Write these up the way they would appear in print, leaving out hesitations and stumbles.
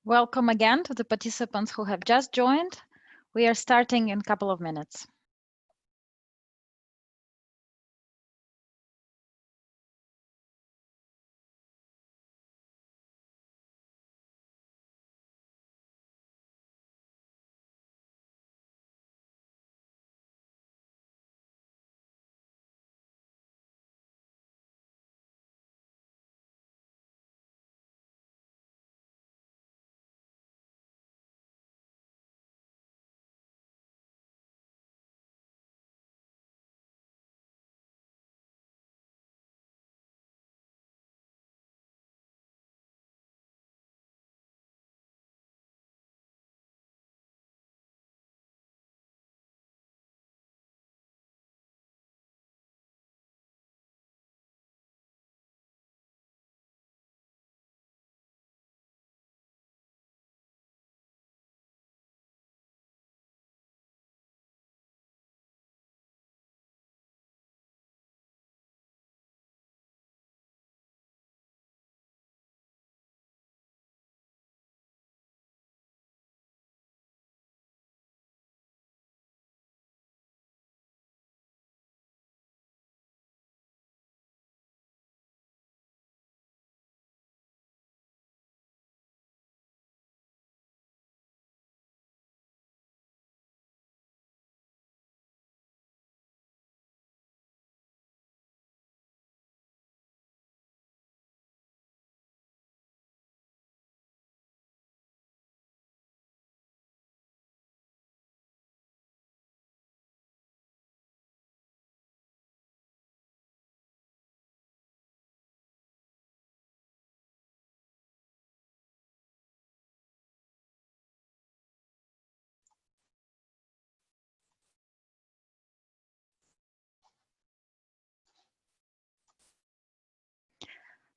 Welcome again to the participants who have just joined. We are starting in a couple of minutes.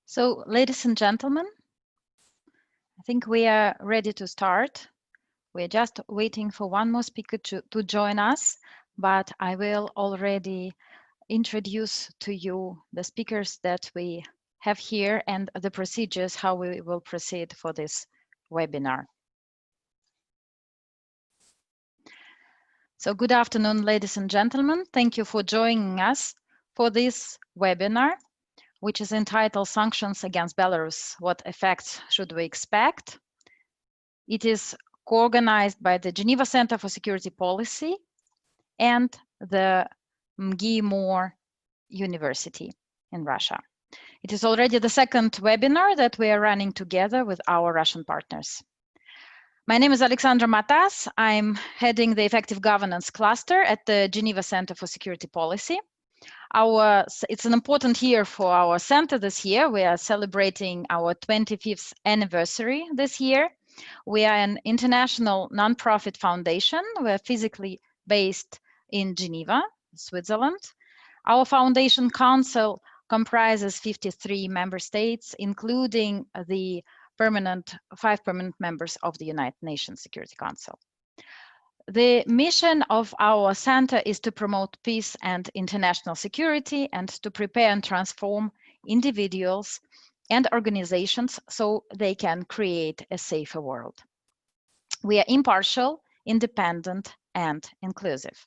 So, ladies and gentlemen, I think we are ready to start. We're just waiting for one more speaker to join us, but I will already introduce to you the speakers that we have here and the procedures, how we will proceed for this webinar. So good afternoon, ladies and gentlemen. Thank you for joining us for this webinar, which is entitled Sanctions Against Belarus, What Effects Should We Expect? It is co-organized by the Geneva Center for Security Policy and the MGIMO University in Russia. It is already the second webinar that we are running together with our Russian partners. My name is Alexander Matas. I'm heading the Effective Governance Cluster at the Geneva Center for Security Policy. It's an important year for our center this year. We are celebrating our 25th anniversary this year. We are an international nonprofit foundation. We're physically based in Geneva, Switzerland. Our foundation council comprises 53 member states, including the 5 permanent members of the United Nations Security Council. The mission of our center is to promote peace and international security and to prepare and transform individuals and organizations so they can create a safer world. We are impartial, independent, and inclusive.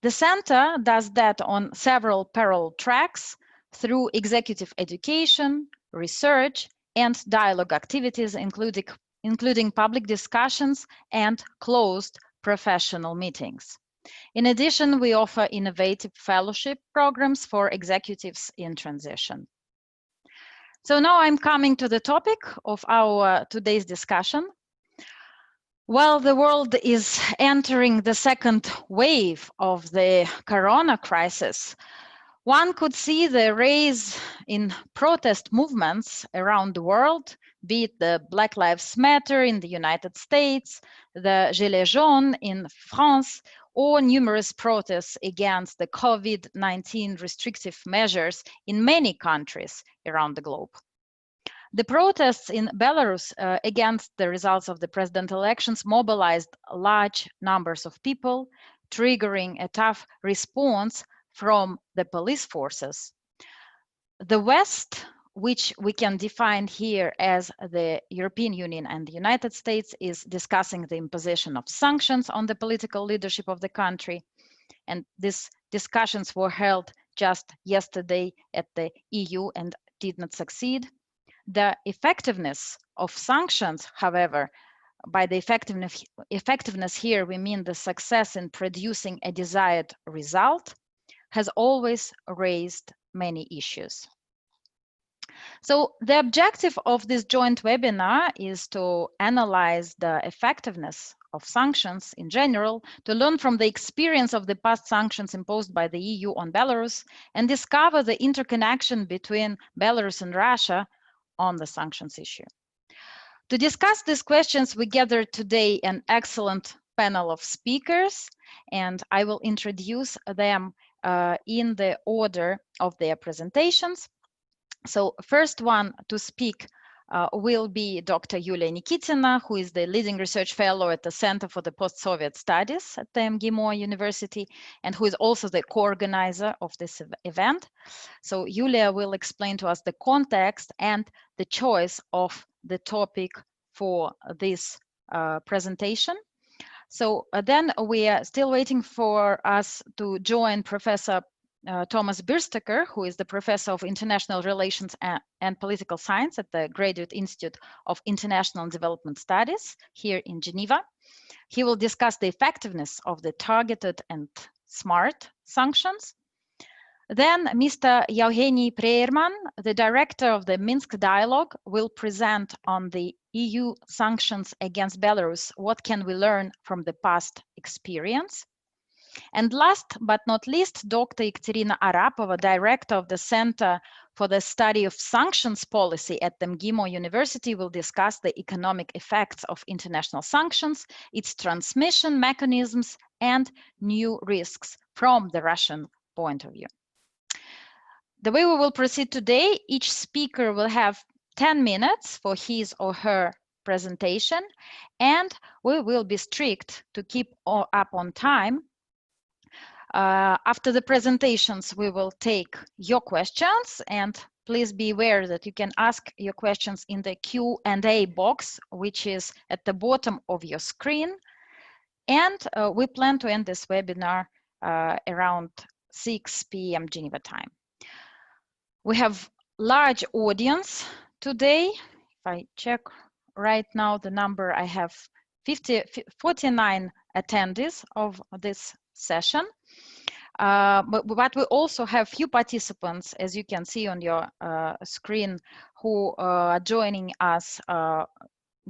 The center does that on several parallel tracks through executive education, research, and dialogue activities, including public discussions and closed professional meetings. In addition, we offer innovative fellowship programs for executives in transition. So now I'm coming to the topic of our today's discussion. While the world is entering the second wave of the corona crisis, one could see the rise in protest movements around the world, be it the Black Lives Matter in the United States, the Gilets jaunes in France, or numerous protests against the COVID-19 restrictive measures in many countries around the globe. The protests in Belarus against the results of the presidential elections mobilized large numbers of people, triggering a tough response from the police forces. The West which we can define here as the European Union and the United States, is discussing the imposition of sanctions on the political leadership of the country. And these discussions were held just yesterday at the EU and did not succeed. The effectiveness of sanctions, however, by the effectiveness here, we mean the success in producing a desired result, has always raised many issues. So the objective of this joint webinar is to analyze the effectiveness of sanctions in general, to learn from the experience of the past sanctions imposed by the EU on Belarus, and discover the interconnection between Belarus and Russia on the sanctions issue. To discuss these questions, we gathered today an excellent panel of speakers, and I will introduce them in the order of their presentations. So first one to speak will be Dr. Yulia Nikitina, who is the leading research fellow at the Center for the Post-Soviet Studies at the MGIMO University, and who is also the co-organizer of this event. So Yulia will explain to us the context and the choice of the topic for this presentation. So then we are still waiting for us to join Professor Thomas Birsteker, who is the professor of international relations and political science at the Graduate Institute of International and Development Studies here in Geneva. He will discuss the effectiveness of the targeted and smart sanctions. Then Mr. Yevgeny Preerman, the director of the Minsk Dialogue, will present on the EU sanctions against Belarus. What can we learn from the past experience? And last but not least, Dr. Ekaterina Arapova, director of the Center for the Study of Sanctions Policy at the MGIMO University, will discuss the economic effects of international sanctions, its transmission mechanisms, and new risks from the Russian point of view. The way we will proceed today, each speaker will have 10 minutes for his or her presentation, and we will be strict to keep up on time. After the presentations, we will take your questions, and please be aware that you can ask your questions in the Q&A box, which is at the bottom of your screen. And we plan to end this webinar around 6 p.m. Geneva time. We have large audience today. If I check right now the number, I have 49 attendees of this session. But we also have few participants, as you can see on your screen, who are joining us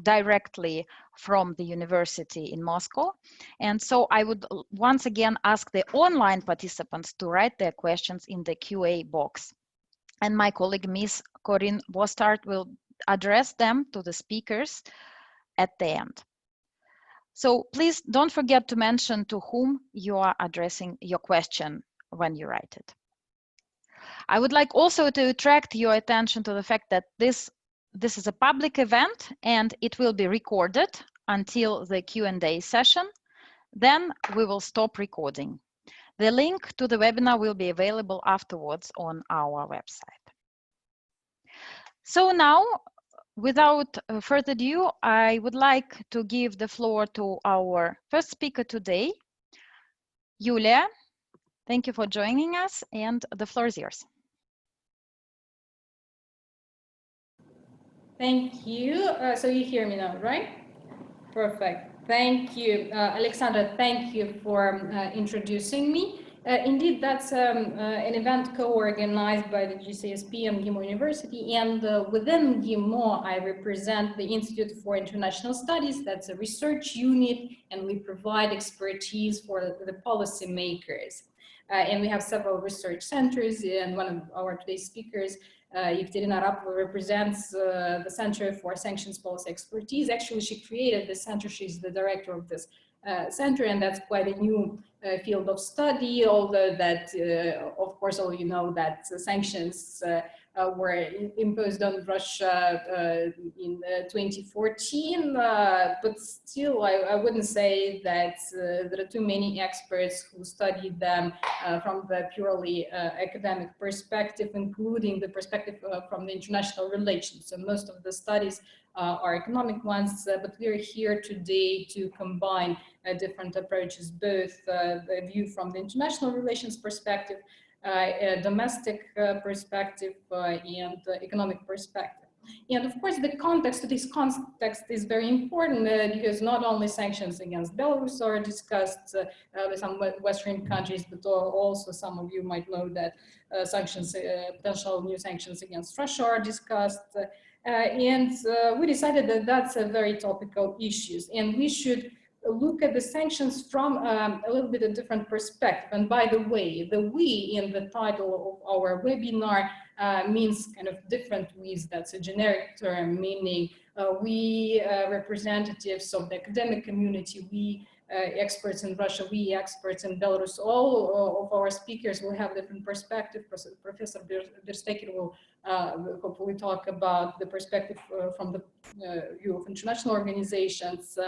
directly from the university in Moscow. And so I would once again ask the online participants to write their questions in the QA box. And my colleague, Ms. Corinne Bostart, will address them to the speakers at the end. So please don't forget to mention to whom you are addressing your question when you write it. I would like also to attract your attention to the fact that this is a public event and it will be recorded until the Q&A session. Then we will stop recording. The link to the webinar will be available afterwards on our website. So now, without further ado, I would like to give the floor to our first speaker today, Yulia. Thank you for joining us, and the floor is yours. Thank you. So you hear me now, right? Perfect. Thank you, Alexander. Thank you for introducing me. Indeed, that's an event co-organized by the GCSP and MGIMO University, and within MGIMO, I represent the Institute for International Studies. That's a research unit, and we provide expertise for the policymakers. And we have several research centers, and one of our today's speakers, Ekaterina Arapova, represents the Center for Sanctions Policy Expertise. Actually, she created the center. She's the director of this center, and that's quite a new field of study, although that, of course, all you know that sanctions were imposed on Russia in 2014, but still I wouldn't say that there are too many experts who studied them from the purely academic perspective, including the perspective from the international relations. So most of the studies are economic ones, but we're here today to combine different approaches, both the view from the international relations perspective, a domestic perspective, and economic perspective. And of course, the context, this context is very important because not only sanctions against Belarus are discussed with some Western countries, but also some of you might know that sanctions, potential new sanctions against Russia are discussed. And we decided that that's a very topical issue, and we should look at the sanctions from a little bit of different perspective. And by the way, the we in the title of our webinar means kind of different we's. That's a generic term, meaning we representatives of the academic community, we experts in Russia, we experts in Belarus, all of our speakers will have different perspective. Professor Bersteker will hopefully talk about the perspective from the view of international organizations.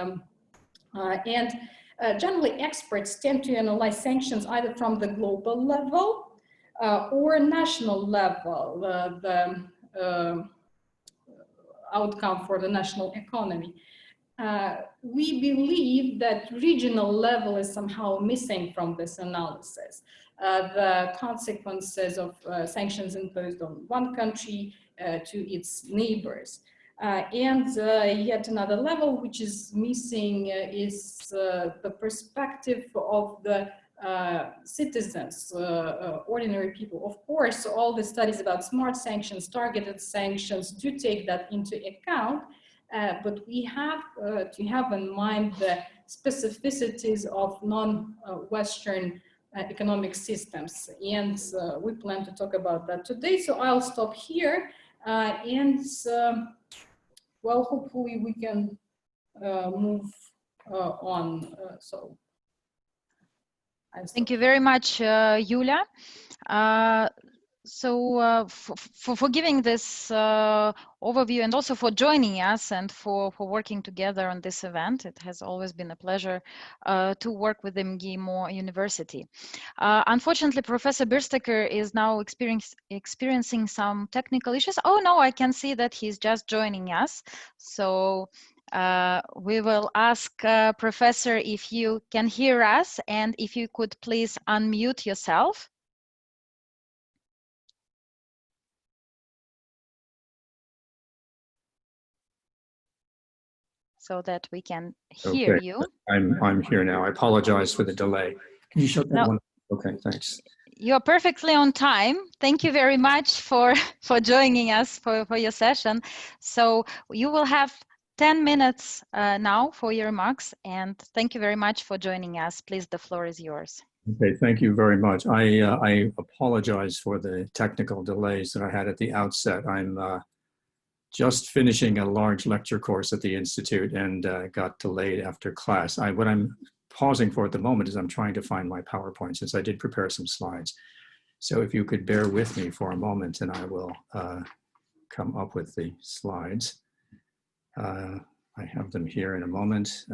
Generally, experts tend to analyze sanctions either from the global level or national level, the outcome for the national economy. We believe that regional level is somehow missing from this analysis. The consequences of sanctions imposed on one country to its neighbors. Yet another level which is missing is the perspective of the citizens, ordinary people. Of course, all the studies about smart sanctions, targeted sanctions do take that into account, but we have to have in mind the specificities of non-Western economic systems. And we plan to talk about that today. So I'll stop here well, hopefully we can move on. Thank you very much, Yulia. For giving this overview and also for joining us and for working together on this event. It has always been a pleasure to work with MGIMO University. Unfortunately, Professor Bersteker is now experiencing some technical issues. Oh no, I can see that he's just joining us. So we will ask Professor if you can hear us and if you could please unmute yourself. So that we can hear you. I'm here now. I apologize for the delay. Can you shut that one? Okay, thanks. You're perfectly on time. Thank you very much for joining us for your session. So you will have 10 minutes now for your remarks, and thank you very much for joining us. Please, the floor is yours. Okay, thank you very much. I apologize for the technical delays that I had at the outset. I'm just finishing a large lecture course at the Institute and got delayed after class. What I'm pausing for at the moment is I'm trying to find my PowerPoint since I did prepare some slides. So if you could bear with me for a moment and I will come up with the slides. I have them here in a moment.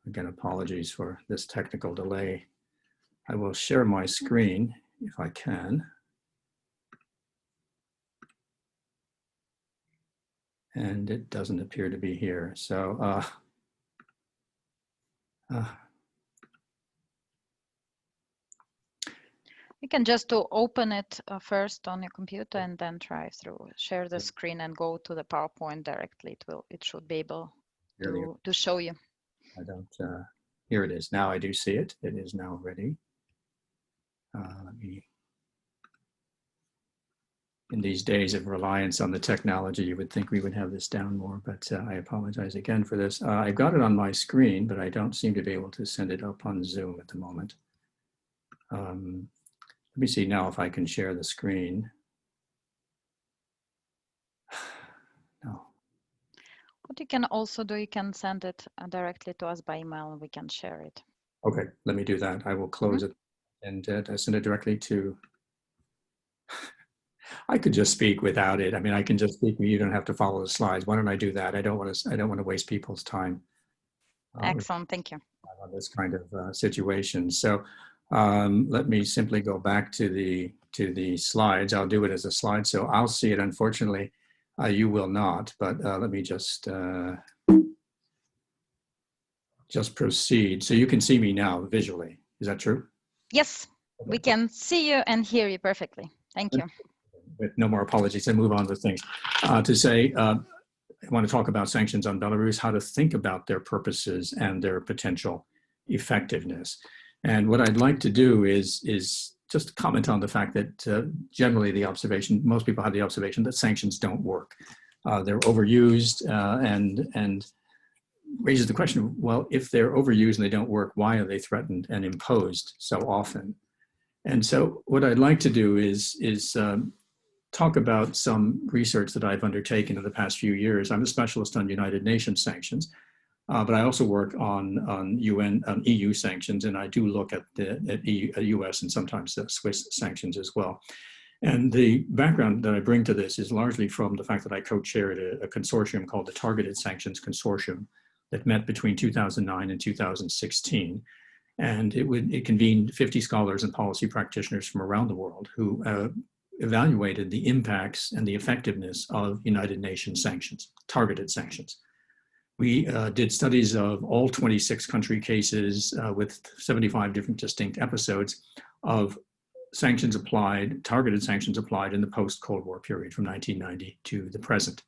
Again, apologies for this technical delay. I will share my screen if I can. And it doesn't appear to be here. So you can just open it first on your computer and then try through, share the screen and go to the PowerPoint directly. It should be able to show you. I don't, here it is. Now I do see it. It is now ready. Let me. In these days of reliance on the technology, you would think we would have this down more, but I apologize again for this. I've got it on my screen, but I don't seem to be able to send it up on Zoom at the moment. Let me see now if I can share the screen. No. What you can also do, you can send it directly to us by email and we can share it. Okay, let me do that. I will close it and send it directly to I could just speak without it. I mean, I can just speak. You don't have to follow the slides. Why don't I do that? I don't want to waste people's time. Excellent. Thank you. On this kind of situation. So let me simply go back to the slides. I'll do it as a slide, so I'll see it. Unfortunately, you will not. But let me just proceed. So you can see me now visually. Is that true? Yes, we can see you and hear you perfectly. Thank you. With no more apologies, and move on to things. To say, I want to talk about sanctions on Belarus, how to think about their purposes and their potential effectiveness. And what I'd like to do is just comment on the fact that generally the observation, most people have the observation that sanctions don't work. They're overused and raises the question, well, if they're overused and they don't work, why are they threatened and imposed so often? And so what I'd like to do is talk about some research that I've undertaken in the past few years. I'm a specialist on United Nations sanctions, but I also work on EU sanctions, and I do look at US and sometimes the Swiss sanctions as well. And the background that I bring to this is largely from the fact that I co-chaired a consortium called the Targeted Sanctions Consortium that met between 2009 and 2016. And it convened 50 scholars and policy practitioners from around the world who evaluated the impacts and the effectiveness of United Nations sanctions, targeted sanctions. We did studies of all 26 country cases with 75 different distinct episodes of sanctions applied, targeted sanctions applied in the post-Cold War period from 1990 to the present.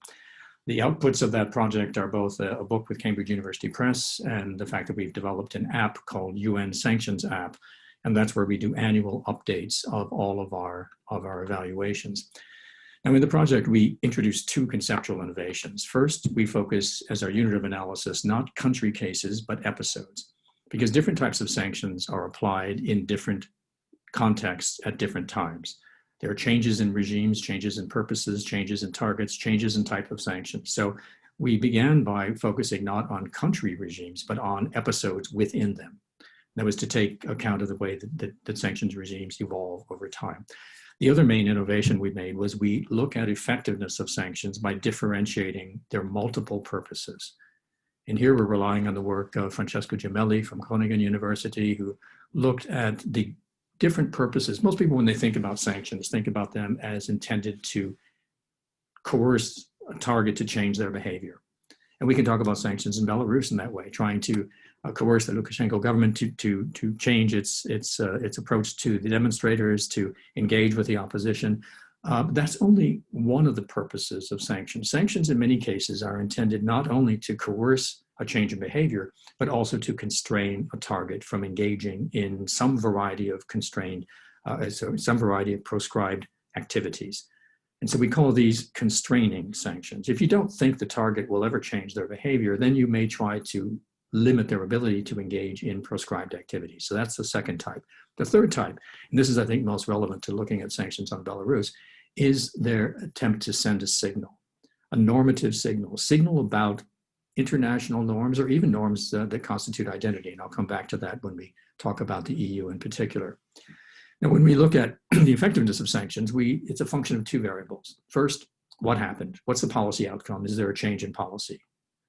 The outputs of that project are both a book with Cambridge University Press and the fact that we've developed an app called UN Sanctions App, and that's where we do annual updates of all of our evaluations. Now in the project, we introduced two conceptual innovations. First, we focus as our unit of analysis, not country cases, but episodes, because different types of sanctions are applied in different contexts at different times. There are changes in regimes, changes in purposes, changes in targets, changes in type of sanctions. So we began by focusing not on country regimes, but on episodes within them. That was to take account of the way that sanctions regimes evolve over time. The other main innovation we made was we look at effectiveness of sanctions by differentiating their multiple purposes. And here we're relying on the work of Francesco Gemelli from Groningen University, who looked at the different purposes. Most people, when they think about sanctions, think about them as intended to coerce a target to change their behavior. And we can talk about sanctions in Belarus in that way, trying to coerce the Lukashenko government to change its approach to the demonstrators, to engage with the opposition. That's only one of the purposes of sanctions. Sanctions in many cases are intended not only to coerce a change in behavior, but also to constrain a target from engaging in some variety of some variety of proscribed activities. And so we call these constraining sanctions. If you don't think the target will ever change their behavior, then you may try to limit their ability to engage in proscribed activities. So that's the second type. The third type, and this is, I think, most relevant to looking at sanctions on Belarus, is their attempt to send a signal, a normative signal about international norms or even norms that constitute identity. And I'll come back to that when we talk about the EU in particular. Now, when we look at the effectiveness of sanctions, it's a function of two variables. First, what happened? What's the policy outcome? Is there a change in policy?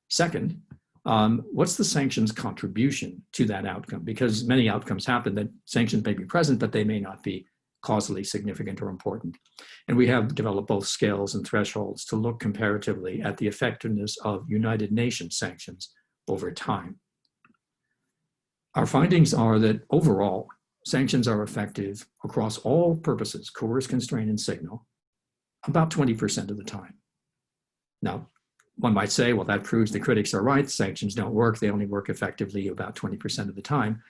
Second, what's the sanctions contribution to that outcome? Because many outcomes happen that sanctions may be present, but they may not be causally significant or important. And we have developed both scales and thresholds to look comparatively at the effectiveness of United Nations sanctions over time. Our findings are that overall, sanctions are effective across all purposes, coerce, constrain, and signal, about 20% of the time. Now, one might say, well, that proves the critics are right. Sanctions don't work. They only work effectively about 20% of the time.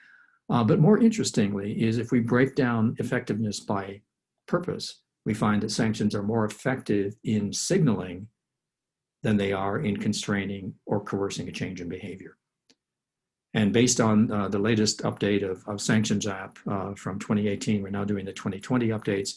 But more interestingly is if we break down effectiveness by purpose, we find that sanctions are more effective in signaling than they are in constraining or coercing a change in behavior. And based on the latest update of Sanctions app from 2018, we're now doing the 2020 updates.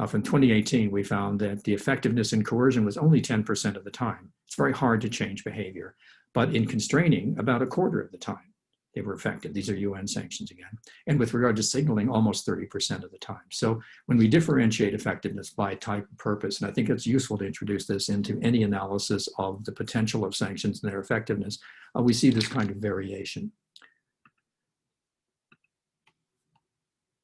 From 2018, we found that the effectiveness in coercion was only 10% of the time. It's very hard to change behavior, but in constraining, about a quarter of the time. they were effective. These are UN sanctions again. And with regard to signaling, almost 30% of the time. So when we differentiate effectiveness by type and purpose, and I think it's useful to introduce this into any analysis of the potential of sanctions and their effectiveness, we see this kind of variation.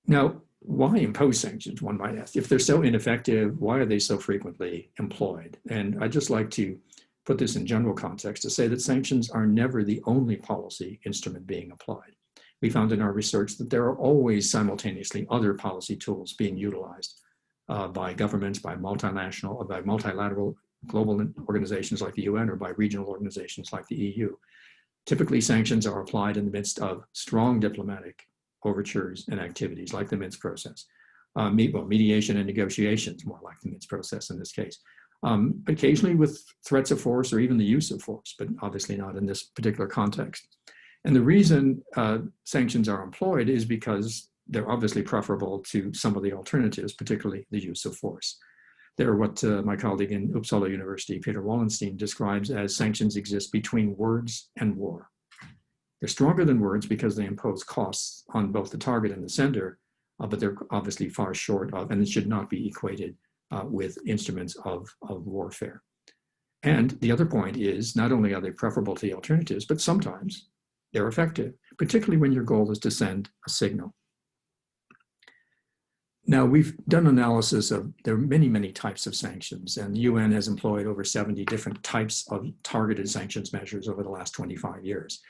Now, why impose sanctions, one might ask? If they're so ineffective, why are they so frequently employed? And I'd just like to put this in general context to say that sanctions are never the only policy instrument being applied. We found in our research that there are always simultaneously other policy tools being utilized by governments, by multilateral global organizations like the UN, or by regional organizations like the EU. Typically, sanctions are applied in the midst of strong diplomatic overtures and activities like the Minsk process. Mediation and negotiations, more like the Minsk process in this case. Occasionally with threats of force or even the use of force, but obviously not in this particular context. And the reason sanctions are employed is because they're obviously preferable to some of the alternatives, particularly the use of force. They're what my colleague in Uppsala University, Peter Wallenstein, describes as sanctions exist between words and war. They're stronger than words because they impose costs on both the target and the sender, but they're obviously far short of, and it should not be equated with instruments of warfare. And the other point is, not only are they preferable to the alternatives, but sometimes they're effective, particularly when your goal is to send a signal. Now, we've done analysis of, there are many, many types of sanctions, and the UN has employed over 70 different types of targeted sanctions measures over the last 25 years.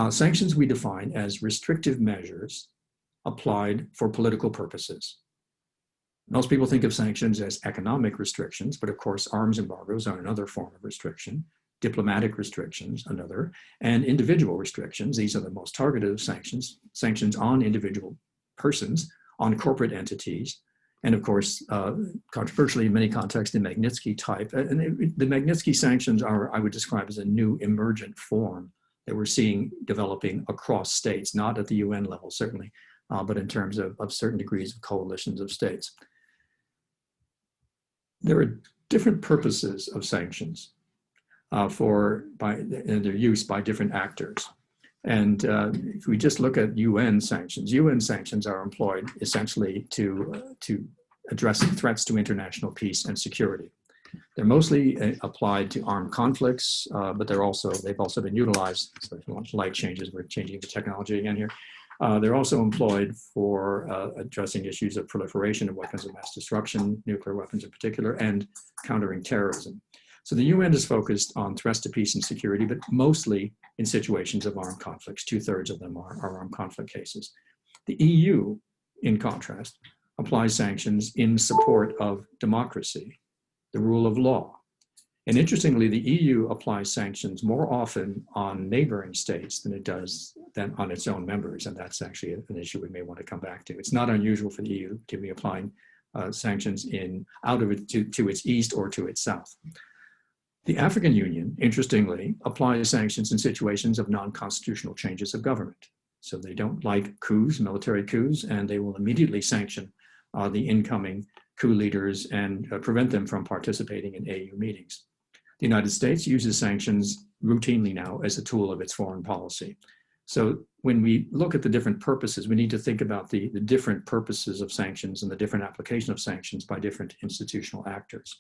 Sanctions we define as restrictive measures applied for political purposes. Most people think of sanctions as economic restrictions, but of course, arms embargoes are another form of restriction, diplomatic restrictions, another, and individual restrictions. These are the most targeted of sanctions, sanctions on individual persons, on corporate entities, and of course, controversially in many contexts, the Magnitsky type. And the Magnitsky sanctions are, I would describe as a new emergent form that we're seeing developing across states, not at the UN level, certainly, but in terms of certain degrees of coalitions of states. There are different purposes of sanctions and their use by different actors. And if we just look at UN sanctions are employed essentially to address threats to international peace and security. They're mostly applied to armed conflicts, but they've also been utilized. So if you want light changes, we're changing the technology again here. They're also employed for addressing issues of proliferation of weapons of mass destruction, nuclear weapons in particular, and countering terrorism. So the UN is focused on threats to peace and security, but mostly in situations of armed conflicts. 2/3 of them are armed conflict cases. The EU, in contrast, applies sanctions in support of democracy, the rule of law. And interestingly, the EU applies sanctions more often on neighboring states than it does on its own members. And that's actually an issue we may want to come back to. It's not unusual for the EU to be applying sanctions to its east or to its south. The African Union, interestingly, applies sanctions in situations of non-constitutional changes of government. So they don't like coups, military coups, and they will immediately sanction the incoming coup leaders and prevent them from participating in AU meetings. The United States uses sanctions routinely now as a tool of its foreign policy. So when we look at the different purposes, we need to think about the different purposes of sanctions and the different application of sanctions by different institutional actors.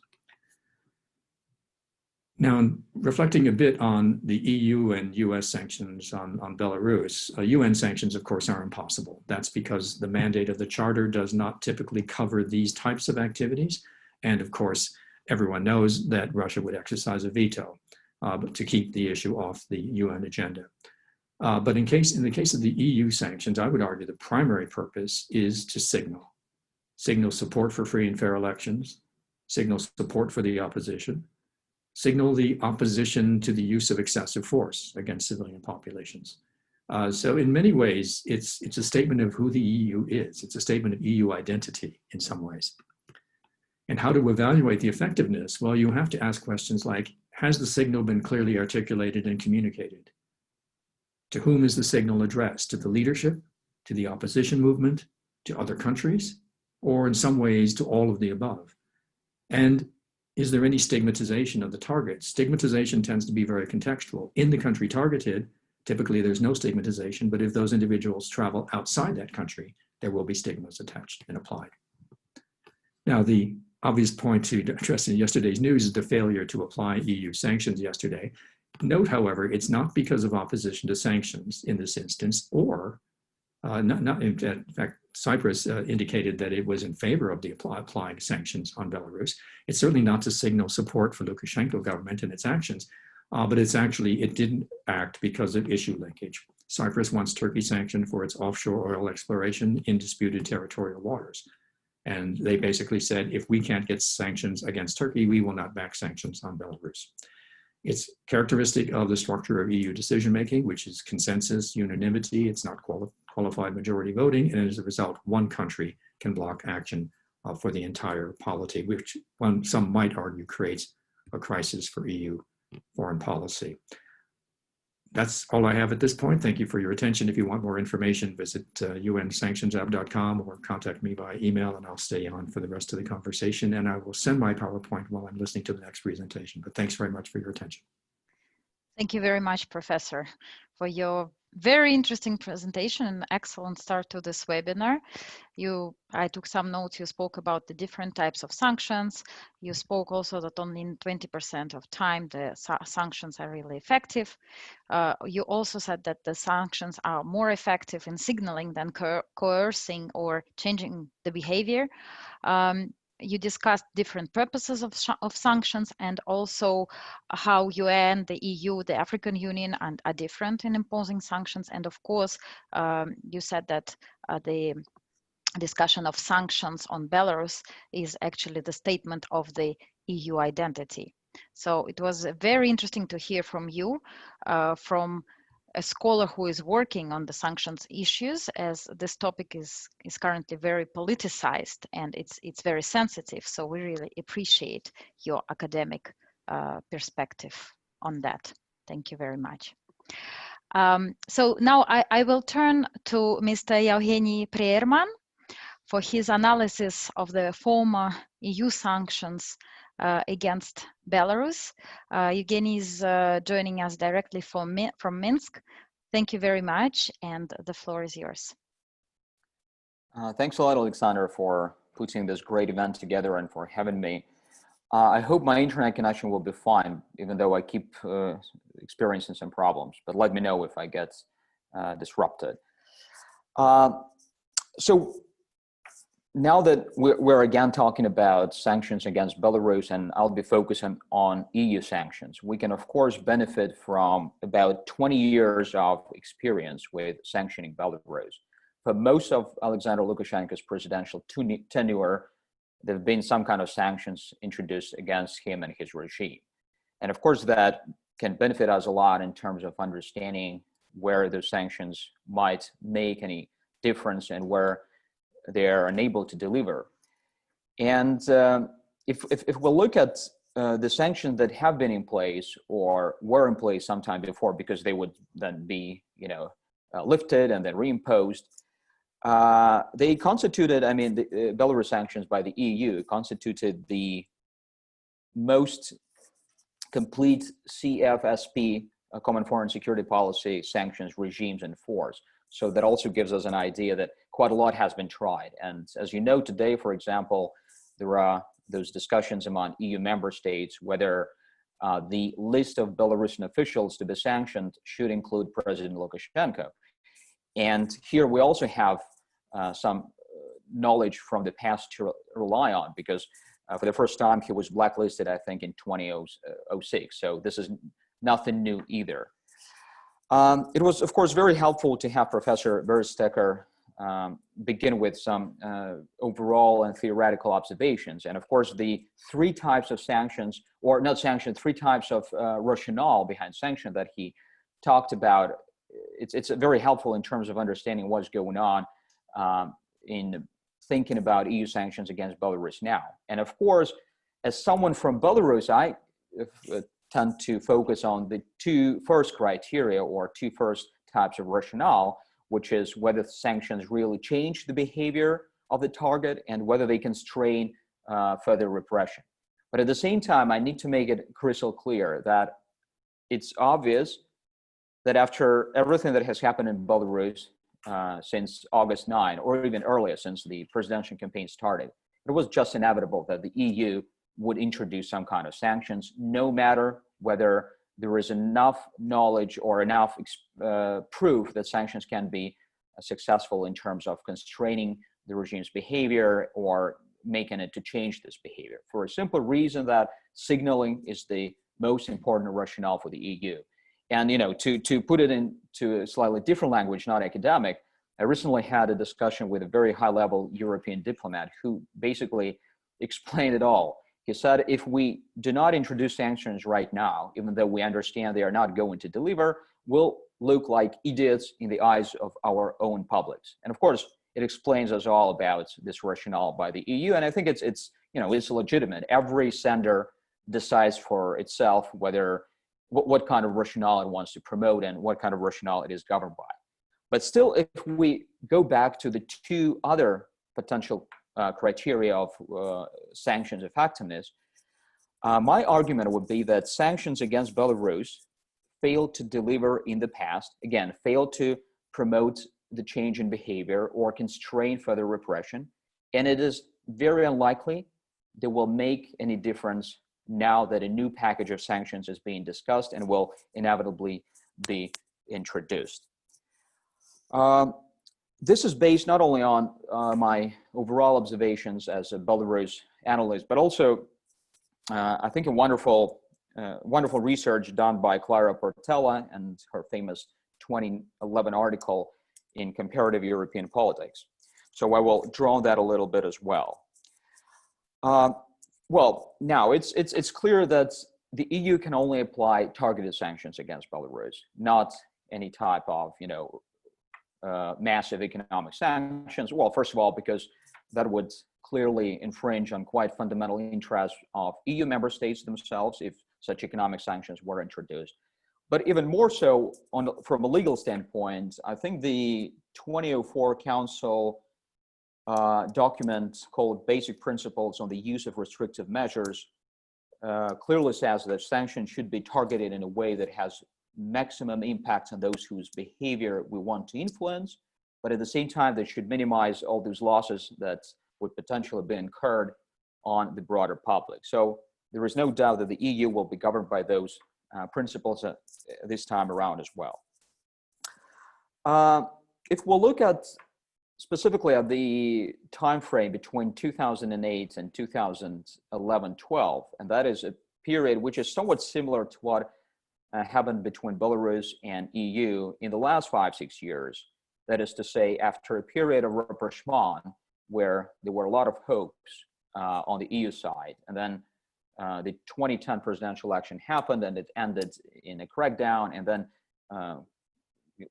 Now, reflecting a bit on the EU and US sanctions on Belarus, UN sanctions, of course, are impossible. That's because the mandate of the Charter does not typically cover these types of activities. And of course, everyone knows that Russia would exercise a veto to keep the issue off the UN agenda. But in the case of the EU sanctions, I would argue the primary purpose is to signal support for free and fair elections, signal support for the opposition, signal the opposition to the use of excessive force against civilian populations. So in many ways, it's a statement of who the EU is. It's a statement of EU identity in some ways. And how to evaluate the effectiveness? Well, you have to ask questions like, has the signal been clearly articulated and communicated? To whom is the signal addressed? To the leadership, to the opposition movement, to other countries, or in some ways to all of the above? And is there any stigmatization of the target? Stigmatization tends to be very contextual. In the country targeted, Typically, there's no stigmatization, but if those individuals travel outside that country, there will be stigmas attached and applied. Now, the obvious point to address in yesterday's news is the failure to apply EU sanctions yesterday. Note, however, it's not because of opposition to sanctions in this instance, or in fact, Cyprus indicated that it was in favor of the applying sanctions on Belarus. It's certainly not to signal support for Lukashenko government and its actions, but it's actually, it didn't act because of issue linkage. Cyprus wants Turkey sanctioned for its offshore oil exploration in disputed territorial waters. And they basically said, if we can't get sanctions against Turkey, we will not back sanctions on Belarus. It's characteristic of the structure of EU decision-making, which is consensus, unanimity. It's not qualified majority voting. And as a result, one country can block action for the entire polity, which some might argue creates a crisis for EU foreign policy. That's all I have at this point. Thank you for your attention. If you want more information, visit unsanctionsapp.com or contact me by email, and I'll stay on for the rest of the conversation. And I will send my PowerPoint while I'm listening to the next presentation. But thanks very much for your attention. Thank you very much, Professor, for your very interesting presentation and excellent start to this webinar. I took some notes. You spoke about the different types of sanctions. You spoke also that only in 20% of time the sanctions are really effective. You also said that the sanctions are more effective in signaling than coercing or changing the behavior. You discussed different purposes of sanctions, and also how UN, the EU, the African Union are different in imposing sanctions. And of course, you said that the discussion of sanctions on Belarus is actually the statement of the EU identity. So it was very interesting to hear from you, from a scholar who is working on the sanctions issues, as this topic is currently very politicized and it's very sensitive. So we really appreciate your academic perspective on that. Thank you very much. So now I will turn to Mr. Evgeny Prierman for his analysis of the former EU sanctions against Belarus. Evgeny is joining us directly from Minsk. Thank you very much, and the floor is yours. Thanks a lot, Alexander, for putting this great event together and for having me. I hope my internet connection will be fine, even though I keep experiencing some problems, but let me know if I get disrupted. So now that we're again talking about sanctions against Belarus, and I'll be focusing on EU sanctions, we can of course benefit from about 20 years of experience with sanctioning Belarus. For most of Alexander Lukashenko's presidential tenure, there have been some kind of sanctions introduced against him and his regime. And of course, that can benefit us a lot in terms of understanding where those sanctions might make any difference and where they're unable to deliver. And if we look at the sanctions that have been in place or were in place sometime before, because they would then be, lifted and then reimposed, they constituted, I mean, the Belarus sanctions by the EU constituted the most complete CFSP, Common Foreign Security Policy sanctions regimes in force. So that also gives us an idea that quite a lot has been tried. And as you know, today, for example, there are those discussions among EU member states whether the list of Belarusian officials to be sanctioned should include President Lukashenko. And here we also have some knowledge from the past to rely on, because for the first time he was blacklisted, I think, in 2006. So this is nothing new either. It was, of course, very helpful to have Professor Verstecker begin with some overall and theoretical observations. And of course, the three types of sanctions, or not sanctions, three types of rationale behind sanction that he talked about, it's very helpful in terms of understanding what's going on in thinking about EU sanctions against Belarus now. And of course, as someone from Belarus, I tend to focus on the two first criteria or two first types of rationale, which is whether sanctions really change the behavior of the target and whether they constrain further repression. But at the same time, I need to make it crystal clear that it's obvious that after everything that has happened in Belarus since August 9, or even earlier, since the presidential campaign started, it was just inevitable that the EU would introduce some kind of sanctions, no matter whether there is enough knowledge or enough proof that sanctions can be successful in terms of constraining the regime's behavior or making it to change this behavior, for a simple reason that signaling is the most important rationale for the EU. And to put it into a slightly different language, not academic, I recently had a discussion with a very high-level European diplomat who basically explained it all. He said, if we do not introduce sanctions right now, even though we understand they are not going to deliver, we'll look like idiots in the eyes of our own publics. And of course, it explains us all about this rationale by the EU. And I think it's legitimate. Every sender decides for itself what kind of rationale it wants to promote and what kind of rationale it is governed by. But still, if we go back to the two other potential criteria of sanctions effectiveness, my argument would be that sanctions against Belarus failed to deliver in the past, again, failed to promote the change in behavior or constrain further repression. And it is very unlikely they will make any difference now that a new package of sanctions is being discussed and will inevitably be introduced. This is based not only on my overall observations as a Belarus analyst, but also I think a wonderful research done by Clara Portela and her famous 2011 article in Comparative European Politics. So I will draw on that a little bit as well. Well, now it's clear that the EU can only apply targeted sanctions against Belarus, not any type of massive economic sanctions. Well, first of all, because that would clearly infringe on quite fundamental interests of EU member states themselves if such economic sanctions were introduced. But even more so, from a legal standpoint, I think the 2004 Council document called Basic Principles on the Use of Restrictive Measures clearly says that sanctions should be targeted in a way that has maximum impact on those whose behavior we want to influence, but at the same time, they should minimize all those losses that would potentially be incurred on the broader public. So there is no doubt that the EU will be governed by those principles this time around as well. If we'll look at specifically at the time frame between 2008 and 2011-12, and that is a period which is somewhat similar to what happened between Belarus and EU in the last 5-6 years. That is to say, after a period of rapprochement where there were a lot of hopes on the EU side, and then the 2010 presidential election happened and it ended in a crackdown, and then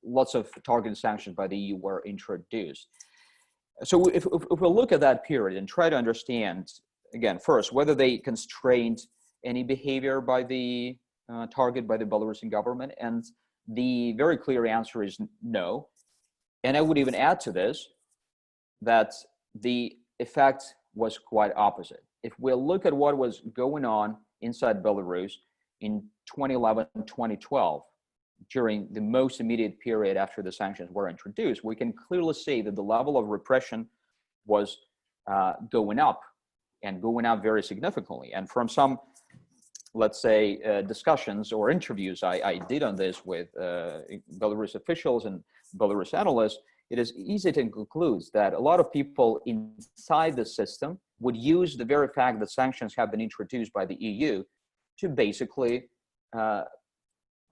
lots of targeted sanctions by the EU were introduced. So if we look at that period and try to understand, again, first, whether they constrained any behavior by the target by the Belarusian government, and the very clear answer is no. And I would even add to this that the effect was quite opposite. If we look at what was going on inside Belarus in 2011 and 2012, during the most immediate period after the sanctions were introduced, we can clearly see that the level of repression was going up, and going up very significantly. And from some, let's say, discussions or interviews I did on this with Belarus officials and Belarus analysts, it is easy to conclude that a lot of people inside the system would use the very fact that sanctions have been introduced by the EU to basically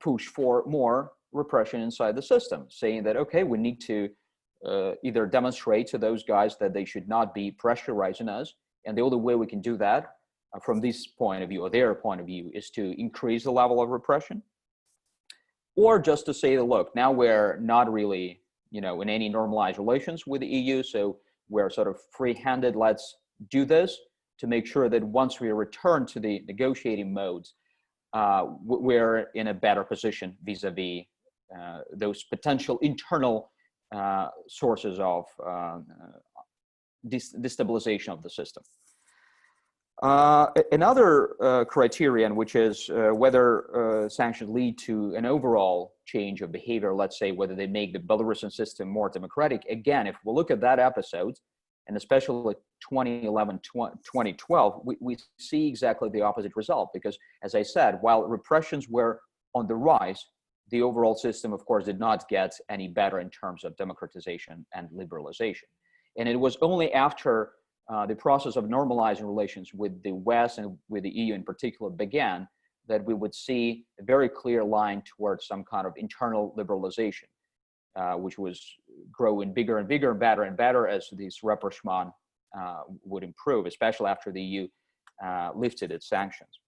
push for more repression inside the system, saying that, okay, we need to either demonstrate to those guys that they should not be pressurizing us, and the only way we can do that from this point of view, or their point of view, is to increase the level of repression, or just to say that, look, now we're not really, in any normalized relations with the EU, so we're sort of free-handed, let's do this to make sure that once we return to the negotiating modes, we're in a better position vis-a-vis those potential internal sources of destabilization of the system. Another criterion, which is whether sanctions lead to an overall change of behavior, let's say whether they make the Belarusian system more democratic. Again, if we look at that episode, and especially 2011, 2012, we see exactly the opposite result. Because, as I said, while repressions were on the rise, the overall system, of course, did not get any better in terms of democratization and liberalization. And it was only after the process of normalizing relations with the West and with the EU in particular began that we would see a very clear line towards some kind of internal liberalization, which was growing bigger and bigger and better as this rapprochement would improve, especially after the EU lifted its sanctions.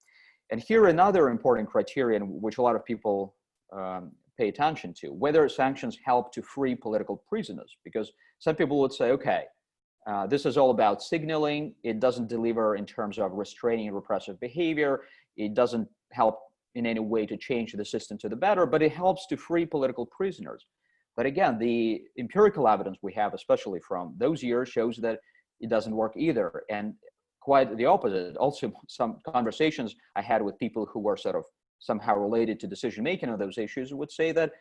And here another important criterion, which a lot of people pay attention to, whether sanctions help to free political prisoners, because some people would say, okay, this is all about signaling. It doesn't deliver in terms of restraining repressive behavior. It doesn't help in any way to change the system to the better, but it helps to free political prisoners. But again, the empirical evidence we have, especially from those years, shows that it doesn't work either. And quite the opposite. Also, some conversations I had with people who were sort of somehow related to decision-making on those issues would say that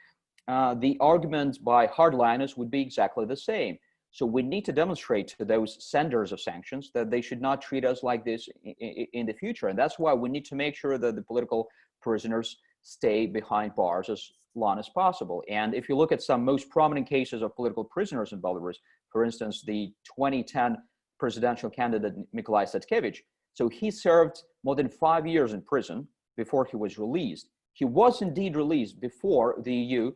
the arguments by hardliners would be exactly the same. So we need to demonstrate to those senders of sanctions that they should not treat us like this in the future. And that's why we need to make sure that the political prisoners stay behind bars as long as possible. And if you look at some most prominent cases of political prisoners in Belarus, for instance, the 2010 presidential candidate Nikolai Statkevich, so he served more than 5 years in prison before he was released. He was indeed released before the EU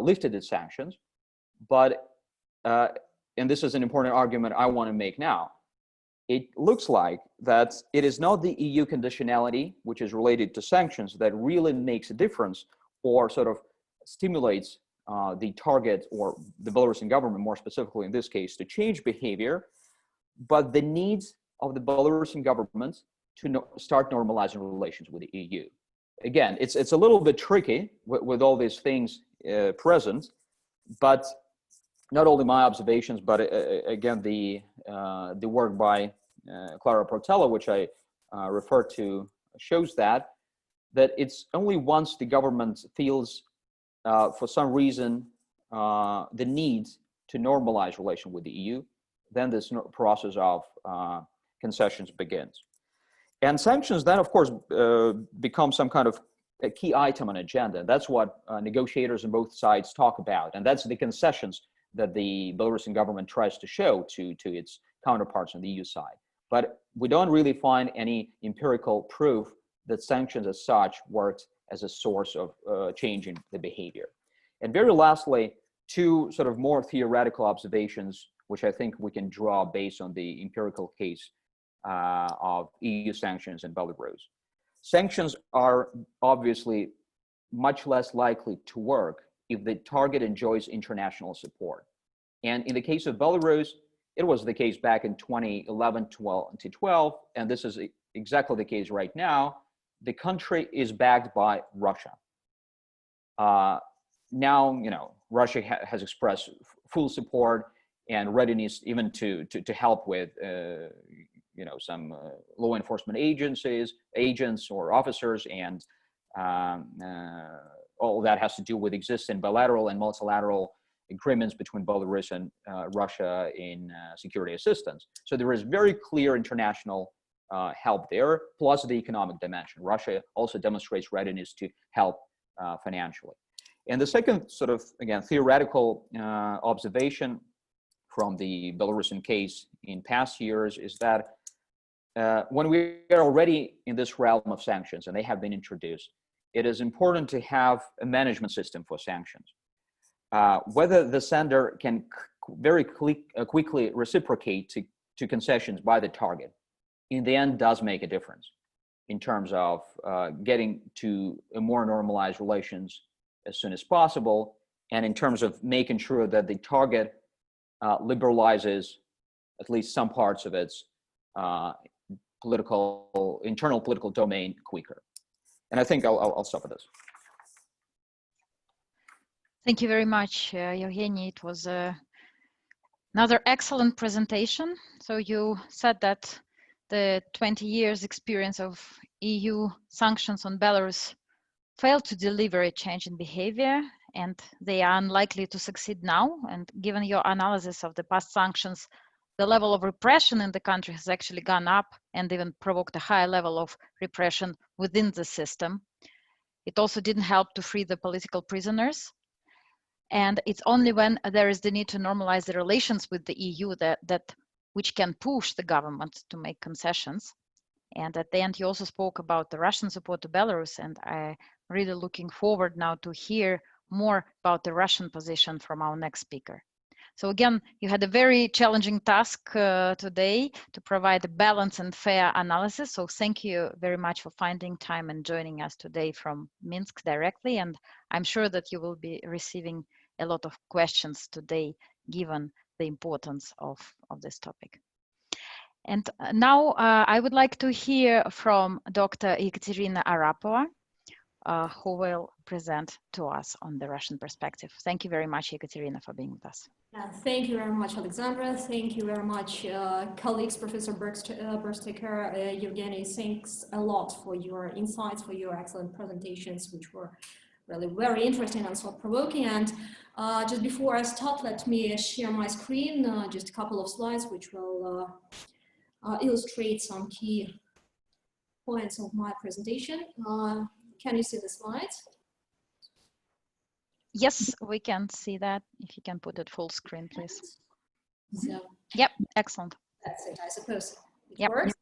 lifted its sanctions, but and this is an important argument I want to make now. It looks like that it is not the EU conditionality, which is related to sanctions, that really makes a difference or sort of stimulates the target or the Belarusian government, more specifically in this case, to change behavior, but the needs of the Belarusian government to start normalizing relations with the EU. Again, it's a little bit tricky with all these things present, but not only my observations, but again, the work by Clara Portela, which I referred to, shows that it's only once the government feels, for some reason, the need to normalize relation with the EU, then this process of concessions begins. And sanctions then, of course, become some kind of a key item on agenda. That's what negotiators on both sides talk about, and that's the concessions that the Belarusian government tries to show to its counterparts on the EU side. But we don't really find any empirical proof that sanctions as such worked as a source of changing the behavior. And very lastly, two sort of more theoretical observations, which I think we can draw based on the empirical case of EU sanctions in Belarus. Sanctions are obviously much less likely to work if the target enjoys international support. And in the case of Belarus, it was the case back in 2011 to 12, and this is exactly the case right now. The country is backed by Russia. Now, Russia has expressed full support and readiness even to help with, some law enforcement agents or officers, and all that has to do with existing bilateral and multilateral agreements between Belarus and Russia in security assistance. So there is very clear international help there, plus the economic dimension. Russia also demonstrates readiness to help financially. And the second sort of, again, theoretical observation from the Belarusian case in past years is that when we are already in this realm of sanctions and they have been introduced, it is important to have a management system for sanctions. Whether the sender can very quickly reciprocate to concessions by the target, in the end does make a difference in terms of getting to a more normalized relations as soon as possible, and in terms of making sure that the target liberalizes at least some parts of its internal political domain quicker. And I think I'll stop at this. Thank you very much, Evgeny. It was another excellent presentation. So you said that the 20 years experience of EU sanctions on Belarus failed to deliver a change in behavior, and they are unlikely to succeed now. And given your analysis of the past sanctions, the level of repression in the country has actually gone up and even provoked a high level of repression within the system. It also didn't help to free the political prisoners. And it's only when there is the need to normalize the relations with the EU which can push the government to make concessions. And at the end, you also spoke about the Russian support to Belarus, and I'm really looking forward now to hear more about the Russian position from our next speaker. So again, you had a very challenging task today to provide a balanced and fair analysis. So thank you very much for finding time and joining us today from Minsk directly. And I'm sure that you will be receiving a lot of questions today, given the importance of this topic. And now I would like to hear from Dr. Ekaterina Arapova, who will present to us on the Russian perspective. Thank you very much, Ekaterina, for being with us. Thank you very much, Alexandra. Thank you very much, colleagues, Professor Bersteker, Evgeny. Thanks a lot for your insights, for your excellent presentations, which were really very interesting and thought-provoking. And just before I start, let me share my screen, just a couple of slides, which will illustrate some key points of my presentation. Can you see the slides? Yes, we can see that. If you can put it full screen, please. So, yep, excellent. That's it, I suppose. It yep. works.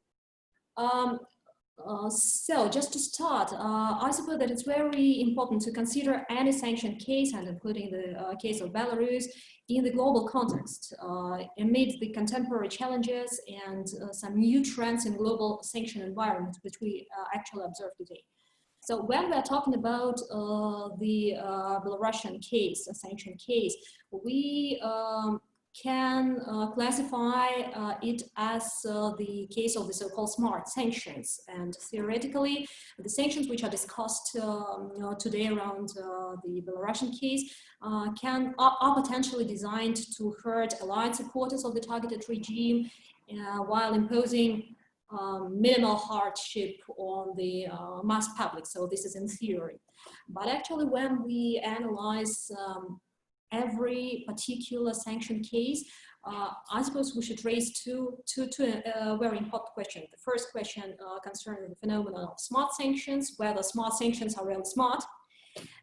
So just to start, I suppose that it's very important to consider any sanction case, and including the case of Belarus, in the global context, amid the contemporary challenges and some new trends in global sanction environment, which we actually observe today. So when we are talking about the Belarusian case, a sanction case, we can classify it as the case of the so-called smart sanctions. And theoretically, the sanctions which are discussed today around the Belarusian case are potentially designed to hurt allied supporters of the targeted regime while imposing minimal hardship on the mass public. So this is in theory. But actually, when we analyze every particular sanction case, I suppose we should raise two very important questions. The first question concerning the phenomenon of smart sanctions, whether smart sanctions are really smart.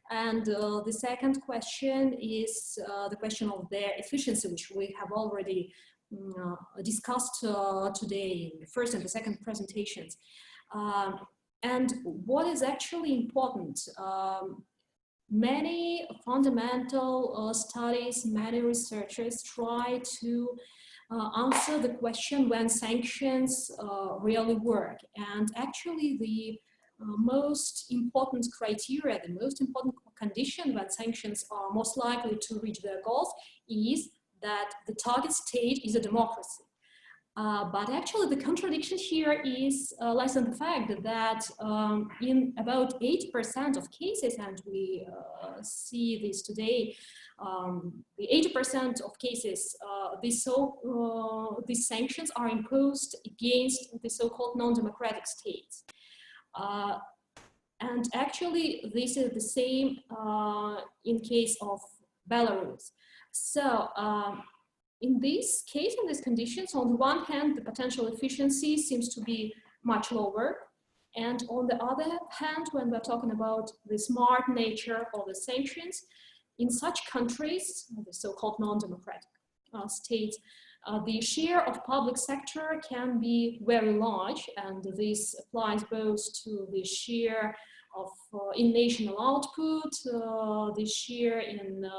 And the second question is the question of their efficiency, which we have already discussed today in the first and the second presentations. And what is actually important, many fundamental studies, many researchers try to answer the question when sanctions really work. And actually the most important criteria, the most important condition when sanctions are most likely to reach their goals is that the target state is a democracy. But actually the contradiction here is lies in the fact that in about 80% of cases, and we see this today, the 80% of cases, these sanctions are imposed against the so-called non-democratic states. And actually this is the same in case of Belarus. So in this case, in these conditions, on the one hand, the potential efficiency seems to be much lower. And on the other hand, when we're talking about the smart nature of the sanctions, in such countries, the so-called non-democratic states, the share of public sector can be very large, and this applies both to the share of in national output, the share in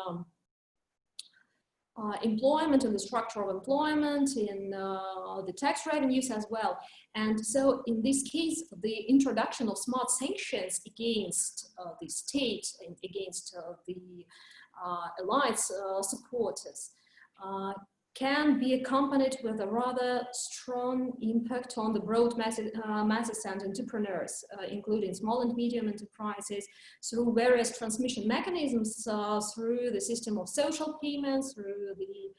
employment and the structure of employment, in the tax revenues as well. And so in this case, the introduction of smart sanctions against the state and against the alliance supporters can be accompanied with a rather strong impact on the broad masses and entrepreneurs, including small and medium enterprises, through various transmission mechanisms, through the system of social payments, through the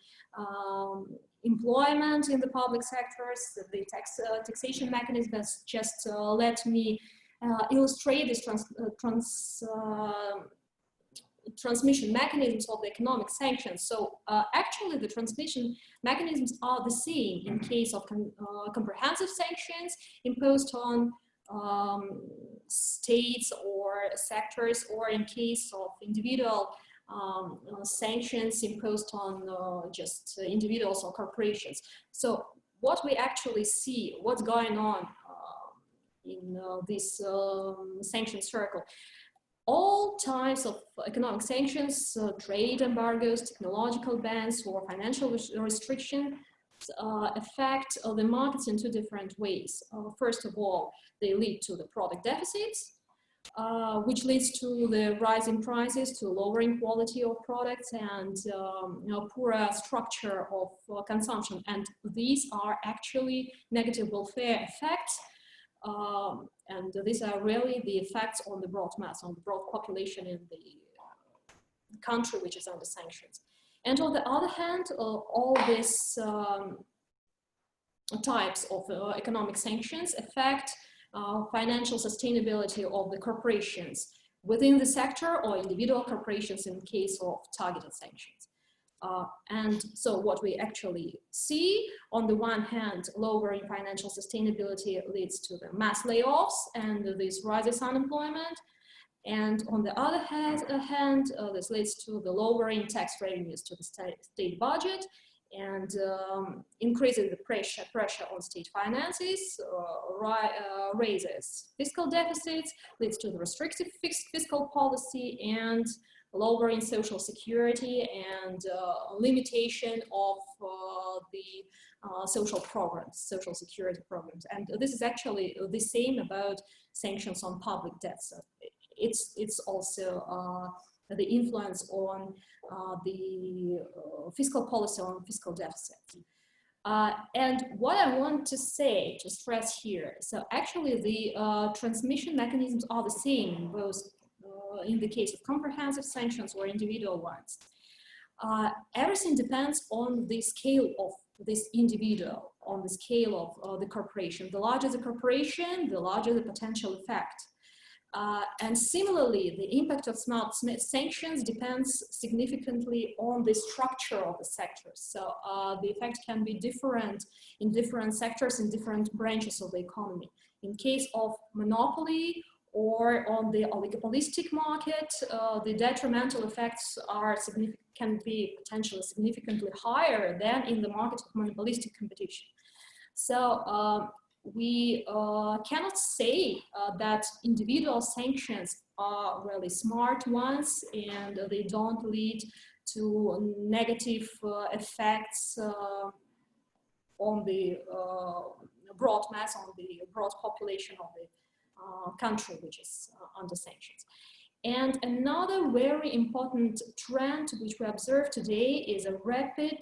employment in the public sectors. The taxation mechanisms just let me illustrate this transmission mechanisms of the economic sanctions. So actually the transmission mechanisms are the same in case of comprehensive sanctions imposed on states or sectors, or in case of individual sanctions imposed on just individuals or corporations. So what we actually see, what's going on in this sanction circle, all types of economic sanctions, trade embargoes, technological bans, or financial restrictions affect the markets in two different ways. First of all, they lead to the product deficits, which leads to the rising prices, to lowering quality of products, and poorer structure of consumption. And these are actually negative welfare effects. And these are really the effects on the broad mass, on the broad population in the country which is under sanctions. And on the other hand, all these types of economic sanctions affect financial sustainability of the corporations within the sector or individual corporations in case of targeted sanctions. And so what we actually see, on the one hand, lowering financial sustainability leads to the mass layoffs and this rises unemployment. And on the other hand, this leads to the lowering tax revenues to the state budget and increases the pressure on state finances, raises fiscal deficits, leads to the restrictive fiscal policy, and lowering social security and limitation of the social programs, social security programs. And this is actually the same about sanctions on public debts. It's also the influence on the fiscal policy on fiscal deficit. And what I want to say, to stress here, so actually the transmission mechanisms are the same, both in the case of comprehensive sanctions or individual ones. Everything depends on the scale of this individual, on the scale of the corporation. The larger the corporation, the larger the potential effect. And similarly, the impact of smart sanctions depends significantly on the structure of the sectors. So the effect can be different in different sectors, in different branches of the economy. In case of monopoly or on the oligopolistic market, the detrimental effects are can be potentially significantly higher than in the market of monopolistic competition. So we cannot say that individual sanctions are really smart ones and they don't lead to negative effects on the broad mass, on the broad population of the country which is under sanctions. And another very important trend which we observe today is a rapid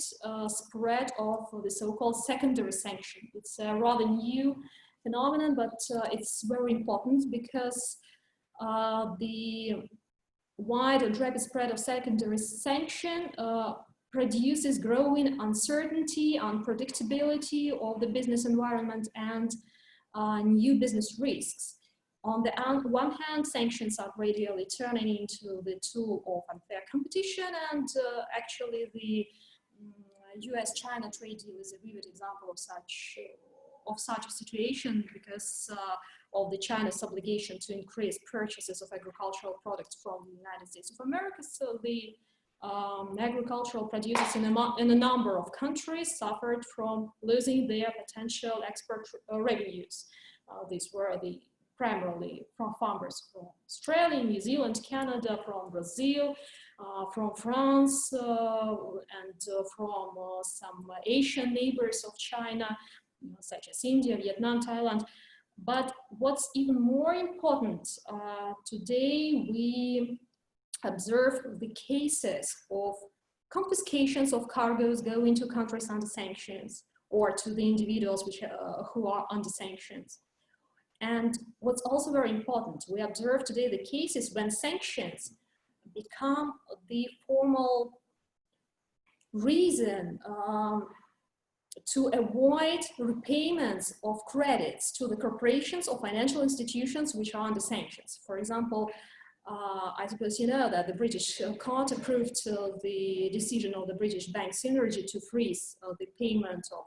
spread of the so-called secondary sanction. It's a rather new phenomenon, but it's very important because the wide and rapid spread of secondary sanction produces growing uncertainty, unpredictability of the business environment, and new business risks. On the one hand, sanctions are gradually turning into the tool of unfair competition, and actually the US-China trade deal is a vivid example of such a situation because of the China's obligation to increase purchases of agricultural products from the United States of America. So the agricultural producers in a number of countries suffered from losing their potential export revenues. These were primarily from farmers from Australia, New Zealand, Canada, from Brazil, from France, and from some Asian neighbors of China, such as India, Vietnam, Thailand. But what's even more important, today we observe the cases of confiscations of cargoes going to countries under sanctions or to the individuals who are under sanctions. And what's also very important, we observe today the cases when sanctions become the formal reason to avoid repayments of credits to the corporations or financial institutions which are under sanctions. For example, I suppose you know that the British court approved the decision of the British bank Synergy to freeze the payment of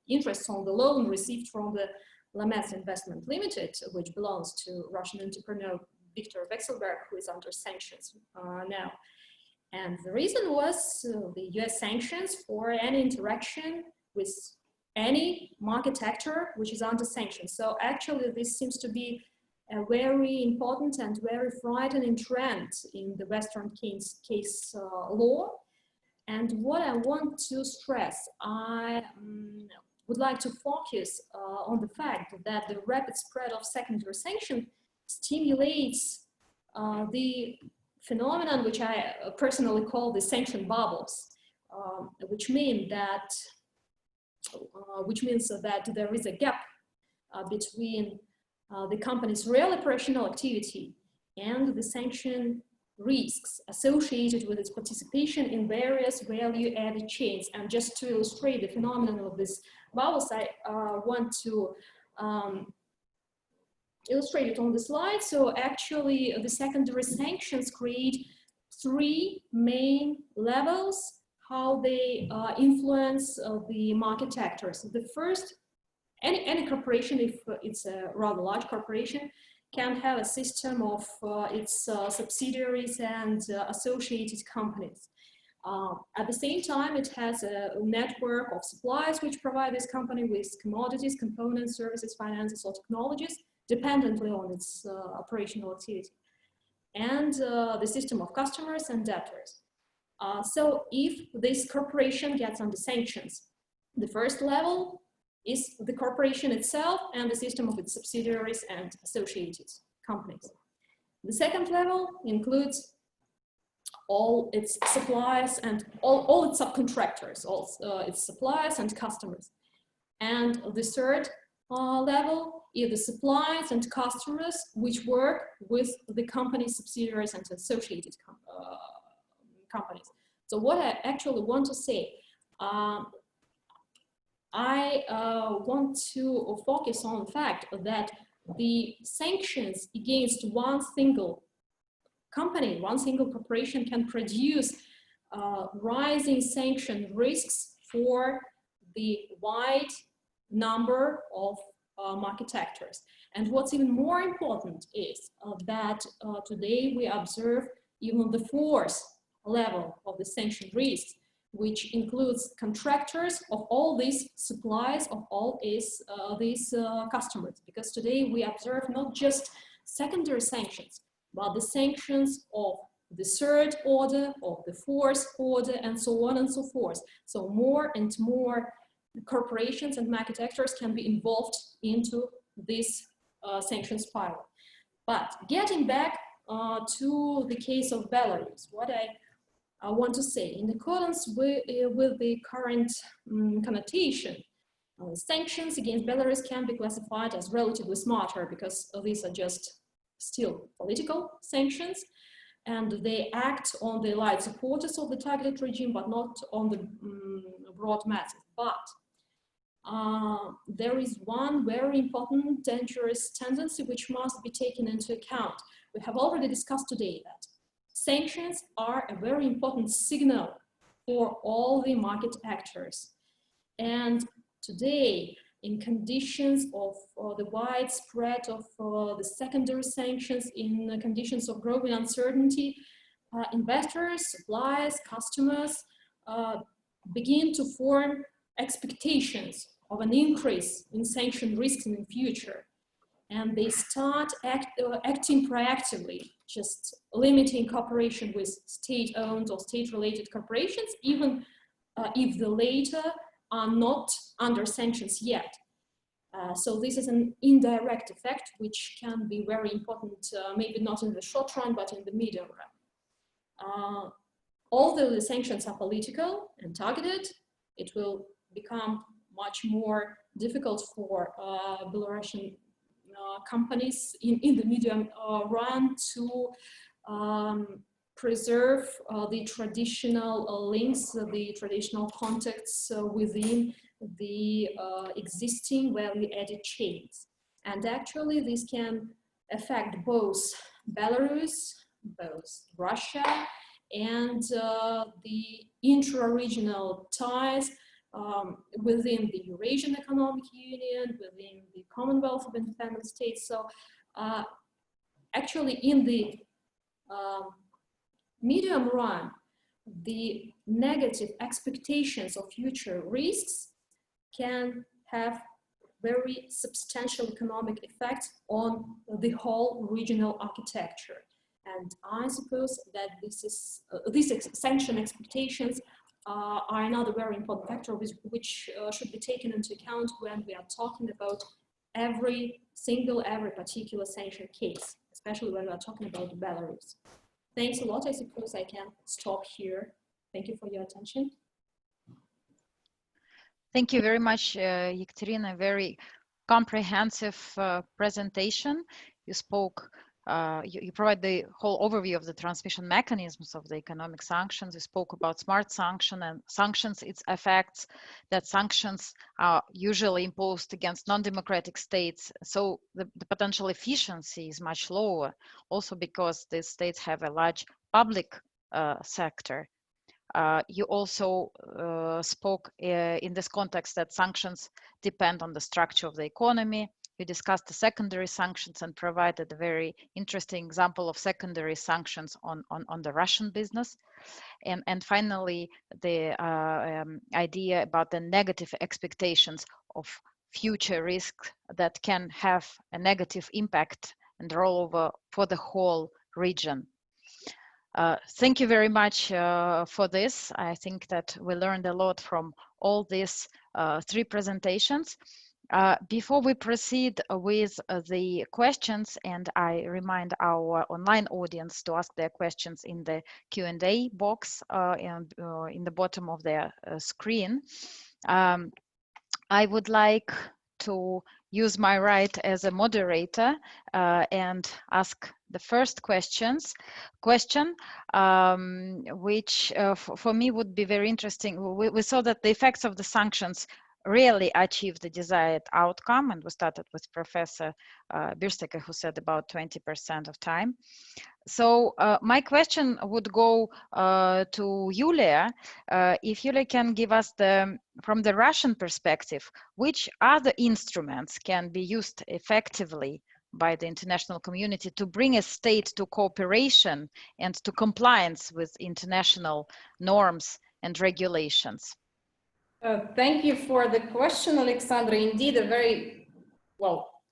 interest on the loan received from the Lamets Investment Limited, which belongs to Russian entrepreneur Viktor Vekselberg, who is under sanctions now. And the reason was the US sanctions for any interaction with any market actor which is under sanctions. So actually this seems to be a very important and very frightening trend in the Western case law. And what I want to stress, I would like to focus on the fact that the rapid spread of secondary sanction stimulates the phenomenon which I personally call the sanction bubbles, which means that there is a gap between the company's real operational activity and the sanction risks associated with its participation in various value-added chains. And just to illustrate the phenomenon of these bubbles, I want to illustrate it on the slide. So actually, the secondary sanctions create three main levels, how they influence the market actors. The first, any corporation, if it's a rather large corporation, can have a system of its subsidiaries and associated companies. At the same time, it has a network of suppliers which provide this company with commodities, components, services, finances, or technologies, dependently on its operational activity, and the system of customers and debtors. So if this corporation gets under sanctions, the first level is the corporation itself and the system of its subsidiaries and associated companies. The second level includes all its suppliers and all its subcontractors, all its suppliers and customers. And the third level is the suppliers and customers which work with the company's subsidiaries and associated companies. So what I actually want to say, I want to focus on the fact that the sanctions against one single company, one single corporation can produce rising sanction risks for the wide number of market actors. And what's even more important is that today we observe even the fourth level of the sanction risks, which includes contractors of all these suppliers, of all these customers. Because today we observe not just secondary sanctions, but the sanctions of the third order, of the fourth order, and so on and so forth. So more and more corporations and market actors can be involved into this sanction spiral. But getting back to the case of Belarus, what I want to say, in accordance with the current connotation, sanctions against Belarus can be classified as relatively smarter because these are just still political sanctions, and they act on the allied supporters of the targeted regime, but not on the broad masses. But there is one very important, dangerous tendency which must be taken into account. We have already discussed today that sanctions are a very important signal for all the market actors. And today, in conditions of the widespread of the secondary sanctions, in conditions of growing uncertainty, investors, suppliers, customers begin to form expectations of an increase in sanction risks in the future. And they start acting proactively, just limiting cooperation with state-owned or state-related corporations, even if the latter are not under sanctions yet. So this is an indirect effect, which can be very important, maybe not in the short run, but in the medium run. Although the sanctions are political and targeted, it will become much more difficult for Belarusian companies in the medium run to preserve the traditional links, the traditional contacts within the existing value-added chains. And actually, this can affect both Belarus, both Russia, and the intra-regional ties within the Eurasian Economic Union, within the Commonwealth of Independent States. So actually, in the medium run, the negative expectations of future risks can have very substantial economic effects on the whole regional architecture. And I suppose that these sanction expectations are another very important factor which should be taken into account when we are talking about every particular sanction case, especially when we are talking about Belarus. Thanks a lot. I suppose I can stop here. Thank you for your attention. Thank you very much, Yekaterina. Very comprehensive presentation. You spoke, you provide the whole overview of the transmission mechanisms of the economic sanctions. You spoke about smart sanctions, its effects, that sanctions are usually imposed against non-democratic states. So the potential efficiency is much lower, also because these states have a large public sector. You also spoke in this context that sanctions depend on the structure of the economy. You discussed the secondary sanctions and provided a very interesting example of secondary sanctions on the Russian business. And finally, the idea about the negative expectations of future risks that can have a negative impact and rollover for the whole region. Thank you very much for this. I think that we learned a lot from all these three presentations. Before we proceed with the questions, and I remind our online audience to ask their questions in the Q&A box and in the bottom of their screen, I would like to use my right as a moderator and ask the first question, which for me would be very interesting. We saw that the effects of the sanctions rarely achieve the desired outcome, and we started with Professor Birsteke, who said about 20% of time. So my question would go to Yulia. If Yulia can give us from the Russian perspective, which other instruments can be used effectively by the international community to bring a state to cooperation and to compliance with international norms and regulations? Thank you for the question, Alexandra. Indeed,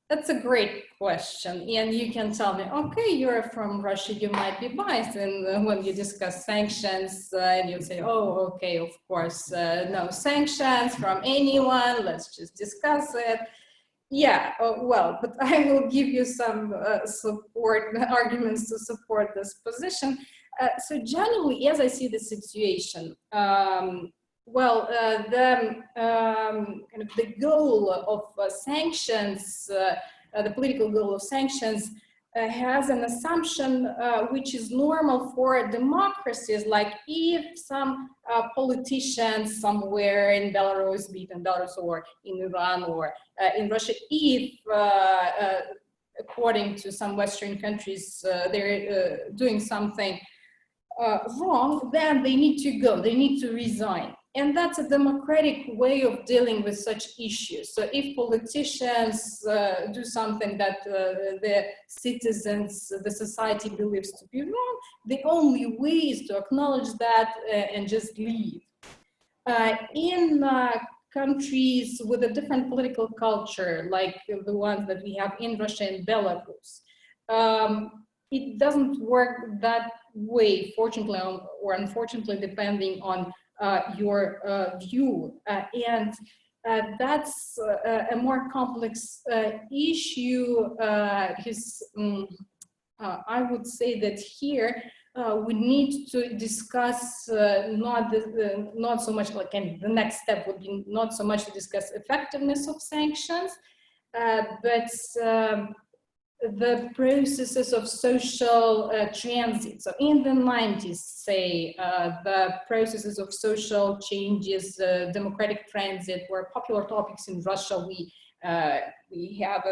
that's a great question. And you can tell me, okay, you're from Russia, you might be biased. And when you discuss sanctions, and you say, oh, okay, of course, no sanctions from anyone, let's just discuss it. Yeah, well, but I will give you some arguments to support this position. So generally, as I see the situation, the goal of sanctions, the political goal of sanctions has an assumption which is normal for democracies, like if some politicians somewhere in Belarus, be it in Belarus or in Iran or in Russia, if according to some Western countries they're doing something wrong, then they need to go, they need to resign. And that's a democratic way of dealing with such issues. So if politicians do something that the citizens, the society believes to be wrong, the only way is to acknowledge that and just leave. In countries with a different political culture, like the ones that we have in Russia and Belarus, it doesn't work that way, fortunately or unfortunately, depending on your view. And that's a more complex issue because I would say that here we need to discuss not so much like, and the next step would be not so much to discuss effectiveness of sanctions, but the processes of social transit. So in the 90s, say, the processes of social changes, democratic transit were popular topics in Russia. We had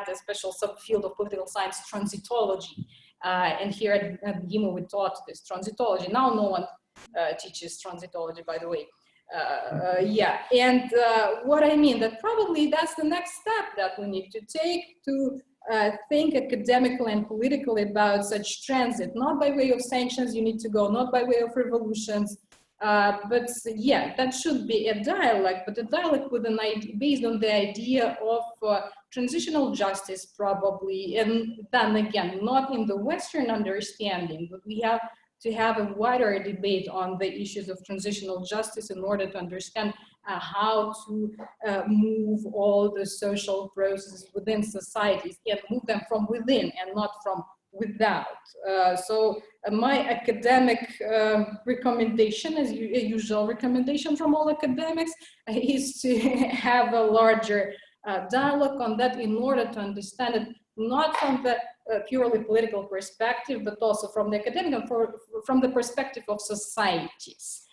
a special subfield of political science, transitology. And here at MGIMO, we taught this transitology. Now no one teaches transitology, by the way. Yeah, and what I mean, that probably that's the next step that we need to take to think academically and politically about such transit, not by way of sanctions, you need to go, not by way of revolutions, but yeah, that should be a dialogue, but a dialogue with an idea, based on the idea of transitional justice probably, and then again, not in the Western understanding, but we have to have a wider debate on the issues of transitional justice in order to understand how to move all the social processes within societies and move them from within and not from without. So my academic recommendation, as a usual recommendation from all academics, is to have a larger dialogue on that in order to understand it not from the purely political perspective, but also from the academic and from the perspective of societies.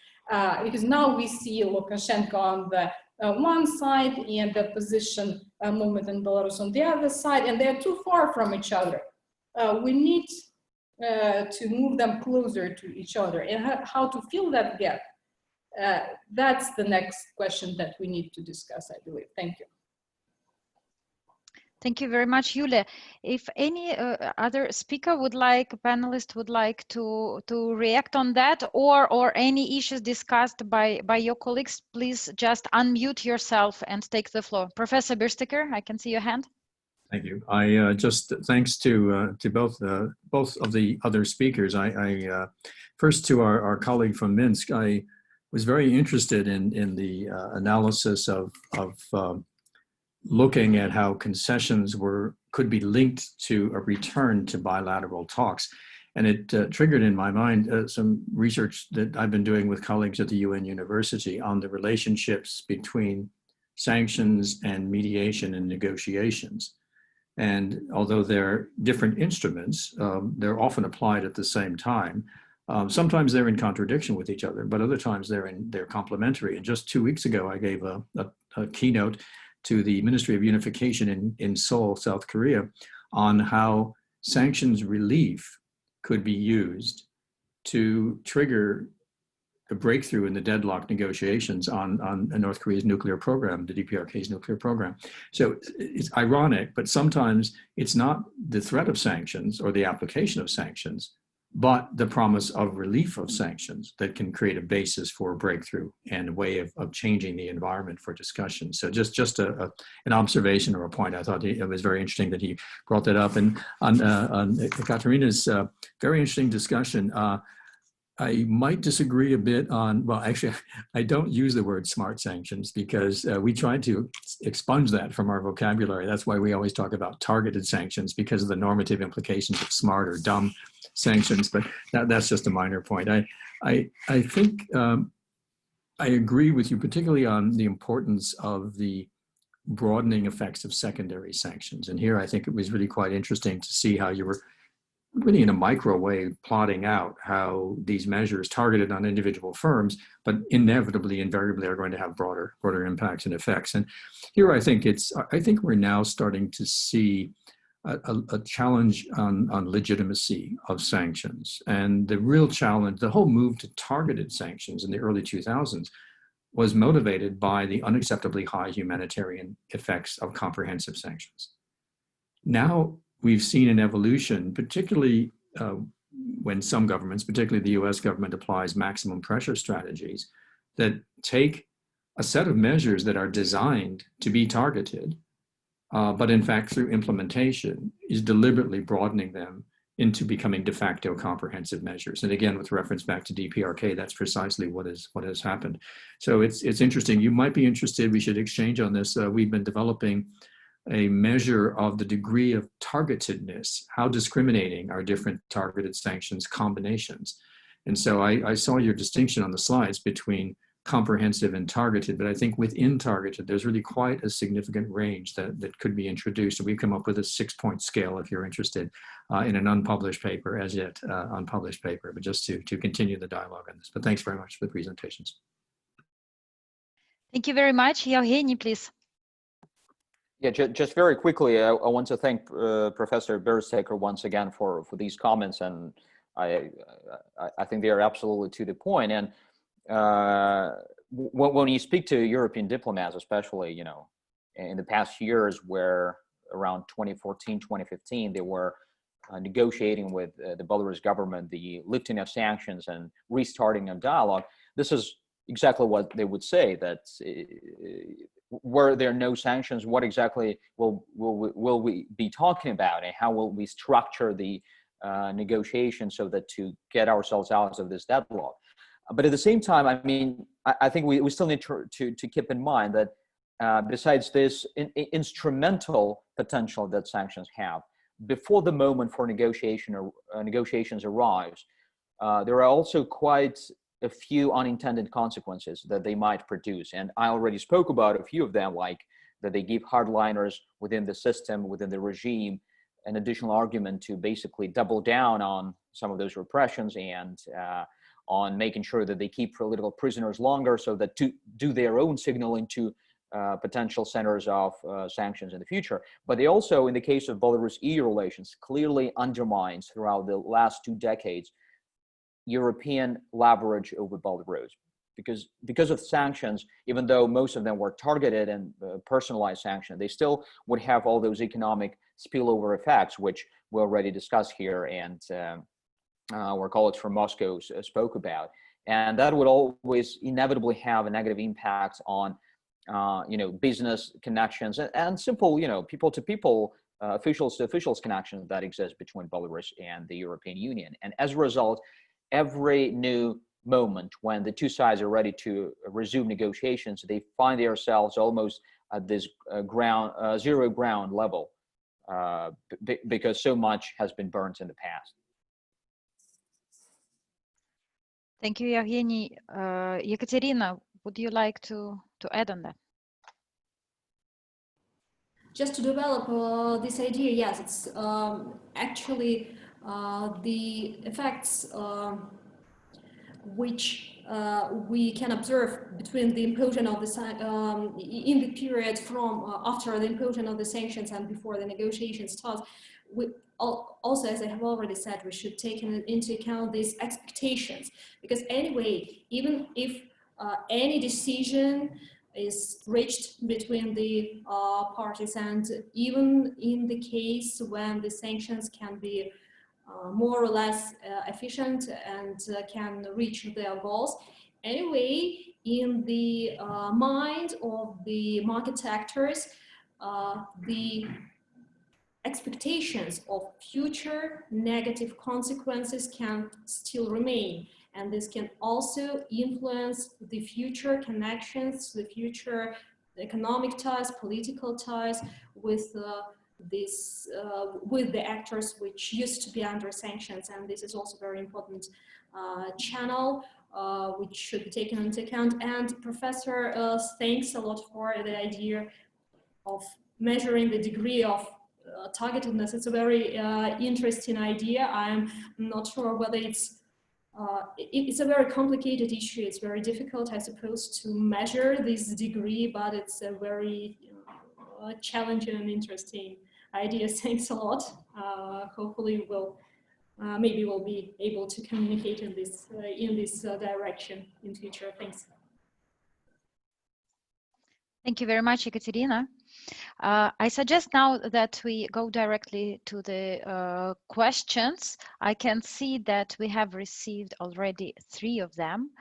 Because now we see Lukashenko on the one side and the opposition movement in Belarus on the other side, and they're too far from each other. We need to move them closer to each other, and how to fill that gap. That's the next question that we need to discuss, I believe. Thank you. Thank you very much, Yulia. If any other speaker would like, panelist would like to react on that, or any issues discussed by your colleagues, please just unmute yourself and take the floor. Professor Birsteker, I can see your hand. Thank you. I just thanks to both of the other speakers. First to our colleague from Minsk, I was very interested in the analysis of looking at how concessions could be linked to a return to bilateral talks. And it triggered in my mind some research that I've been doing with colleagues at the UN University on the relationships between sanctions and mediation and negotiations. And although they're different instruments, they're often applied at the same time. Sometimes they're in contradiction with each other, but other times they're complementary. And just 2 weeks ago, I gave a keynote to the Ministry of Unification in Seoul, South Korea, on how sanctions relief could be used to trigger a breakthrough in the deadlock negotiations on North Korea's nuclear program, the DPRK's nuclear program. So it's ironic, but sometimes it's not the threat of sanctions or the application of sanctions, but the promise of relief of sanctions that can create a basis for a breakthrough and a way of changing the environment for discussion. So just an observation or a point. I thought it was very interesting that he brought that up. And on Katerina's very interesting discussion, I might disagree a bit on, well, actually, I don't use the word smart sanctions because we tried to expunge that from our vocabulary. That's why we always talk about targeted sanctions, because of the normative implications of smart or dumb sanctions, but that's just a minor point. I think I agree with you, particularly on the importance of the broadening effects of secondary sanctions. And here I think it was really quite interesting to see how you were really in a micro way plotting out how these measures targeted on individual firms, but inevitably, invariably are going to have broader impacts and effects. And here I think we're now starting to see a challenge on legitimacy of sanctions. And the real challenge, the whole move to targeted sanctions in the early 2000s was motivated by the unacceptably high humanitarian effects of comprehensive sanctions. Now we've seen an evolution, particularly when some governments, particularly the US government, applies maximum pressure strategies that take a set of measures that are designed to be targeted, but in fact, through implementation, is deliberately broadening them into becoming de facto comprehensive measures. And again, with reference back to DPRK, that's precisely what has happened. So it's interesting. You might be interested. We should exchange on this. We've been developing a measure of the degree of targetedness, how discriminating are different targeted sanctions combinations. And so I saw your distinction on the slides between comprehensive and targeted, but I think within targeted, there's really quite a significant range that could be introduced. So we've come up with a 6-point scale, if you're interested, in an unpublished paper, as yet unpublished paper, but just to continue the dialogue on this. But thanks very much for the presentations. Thank you very much. Evgeny, please. Yeah, just very quickly, I want to thank Professor Bersteker once again for these comments, and I think they are absolutely to the point. And when you speak to European diplomats, especially, you know, in the past years, where around 2014, 2015, they were negotiating with the Belarus government the lifting of sanctions and restarting of dialogue, this is exactly what they would say, that were there no sanctions, what exactly will we be talking about, and how will we structure the negotiations so that to get ourselves out of this deadlock. But at the same time, I mean, I think we still need to keep in mind that besides this instrumental potential that sanctions have, before the moment for negotiations arrives, there are also quite a few unintended consequences that they might produce. And I already spoke about a few of them, like that they give hardliners within the system, within the regime, an additional argument to basically double down on some of those repressions and on making sure that they keep political prisoners longer, so that to do their own signaling to potential centers of sanctions in the future. But they also, in the case of Belarus-EU relations, clearly undermines throughout the last 2 decades European leverage over Belarus, because of sanctions, even though most of them were targeted and personalized sanctions, they still would have all those economic spillover effects, which we already discussed here, and our colleagues from Moscow spoke about. And that would always inevitably have a negative impact on you know, business connections and simple, you know, people to people, officials to officials connections that exist between Belarus and the European Union. And as a result, every new moment when the two sides are ready to resume negotiations, they find themselves almost at this zero ground level because so much has been burnt in the past. Thank you, Evgeny. Ekaterina, would you like to add on that? Just to develop this idea, yes, it's actually the effects which we can observe between the imposition of the in the period from after the imposition of the sanctions and before the negotiations start. We also, as I have already said, we should take into account these expectations, because anyway, even if any decision is reached between the parties, and even in the case when the sanctions can be more or less efficient and can reach their goals, anyway, in the mind of the market actors, the expectations of future negative consequences can still remain. And this can also influence the future connections, the future economic ties, political ties with with the actors which used to be under sanctions. And this is also very important channel which should be taken into account. And Professor, thanks a lot for the idea of measuring the degree of targetedness. It's a very interesting idea. I'm not sure whether it's a very complicated issue. It's very difficult, I suppose, to measure this degree, but it's a very challenging and interesting idea. Thanks a lot. Hopefully we'll maybe we'll be able to communicate in this direction in future. Thanks. Thank you very much, Ekaterina. I suggest now that we go directly to the questions. I can see that we have received already 3 of them.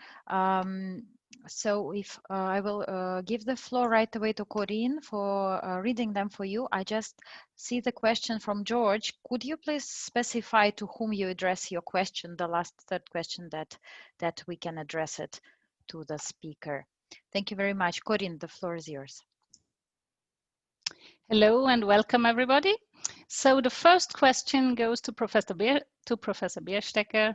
So if I will give the floor right away to Corinne for reading them for you. I just see the question from George. Could you please specify to whom you address your question, the last 3rd question, that we can address it to the speaker? Thank you very much. Corinne, the floor is yours. Hello and welcome everybody. So the first question goes to Professor Bersteker.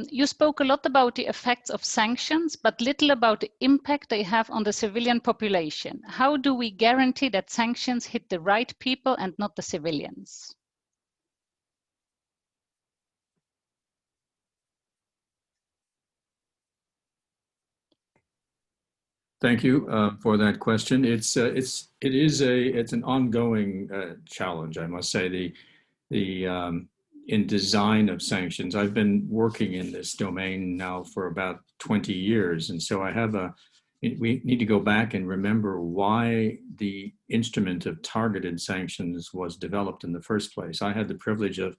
You spoke a lot about the effects of sanctions, but little about the impact they have on the civilian population. How do we guarantee that sanctions hit the right people and not the civilians? Thank you for that question. It's an ongoing challenge, I must say. In design of sanctions, I've been working in this domain now for about 20 years, and so we need to go back and remember why the instrument of targeted sanctions was developed in the first place. I had the privilege of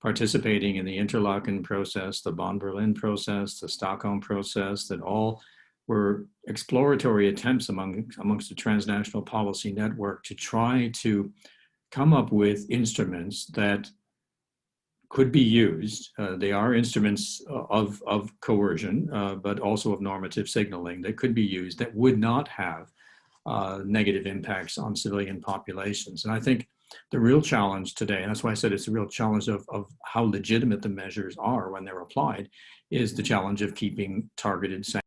participating in the Interlaken process, the Bonn-Berlin process, the Stockholm process, that all were exploratory attempts amongst the transnational policy network to try to come up with instruments that could be used. They are instruments of coercion, but also of normative signaling that could be used that would not have negative impacts on civilian populations. And I think the real challenge today, and that's why I said it's a real challenge of how legitimate the measures are when they're applied, is the challenge of keeping targeted sanctions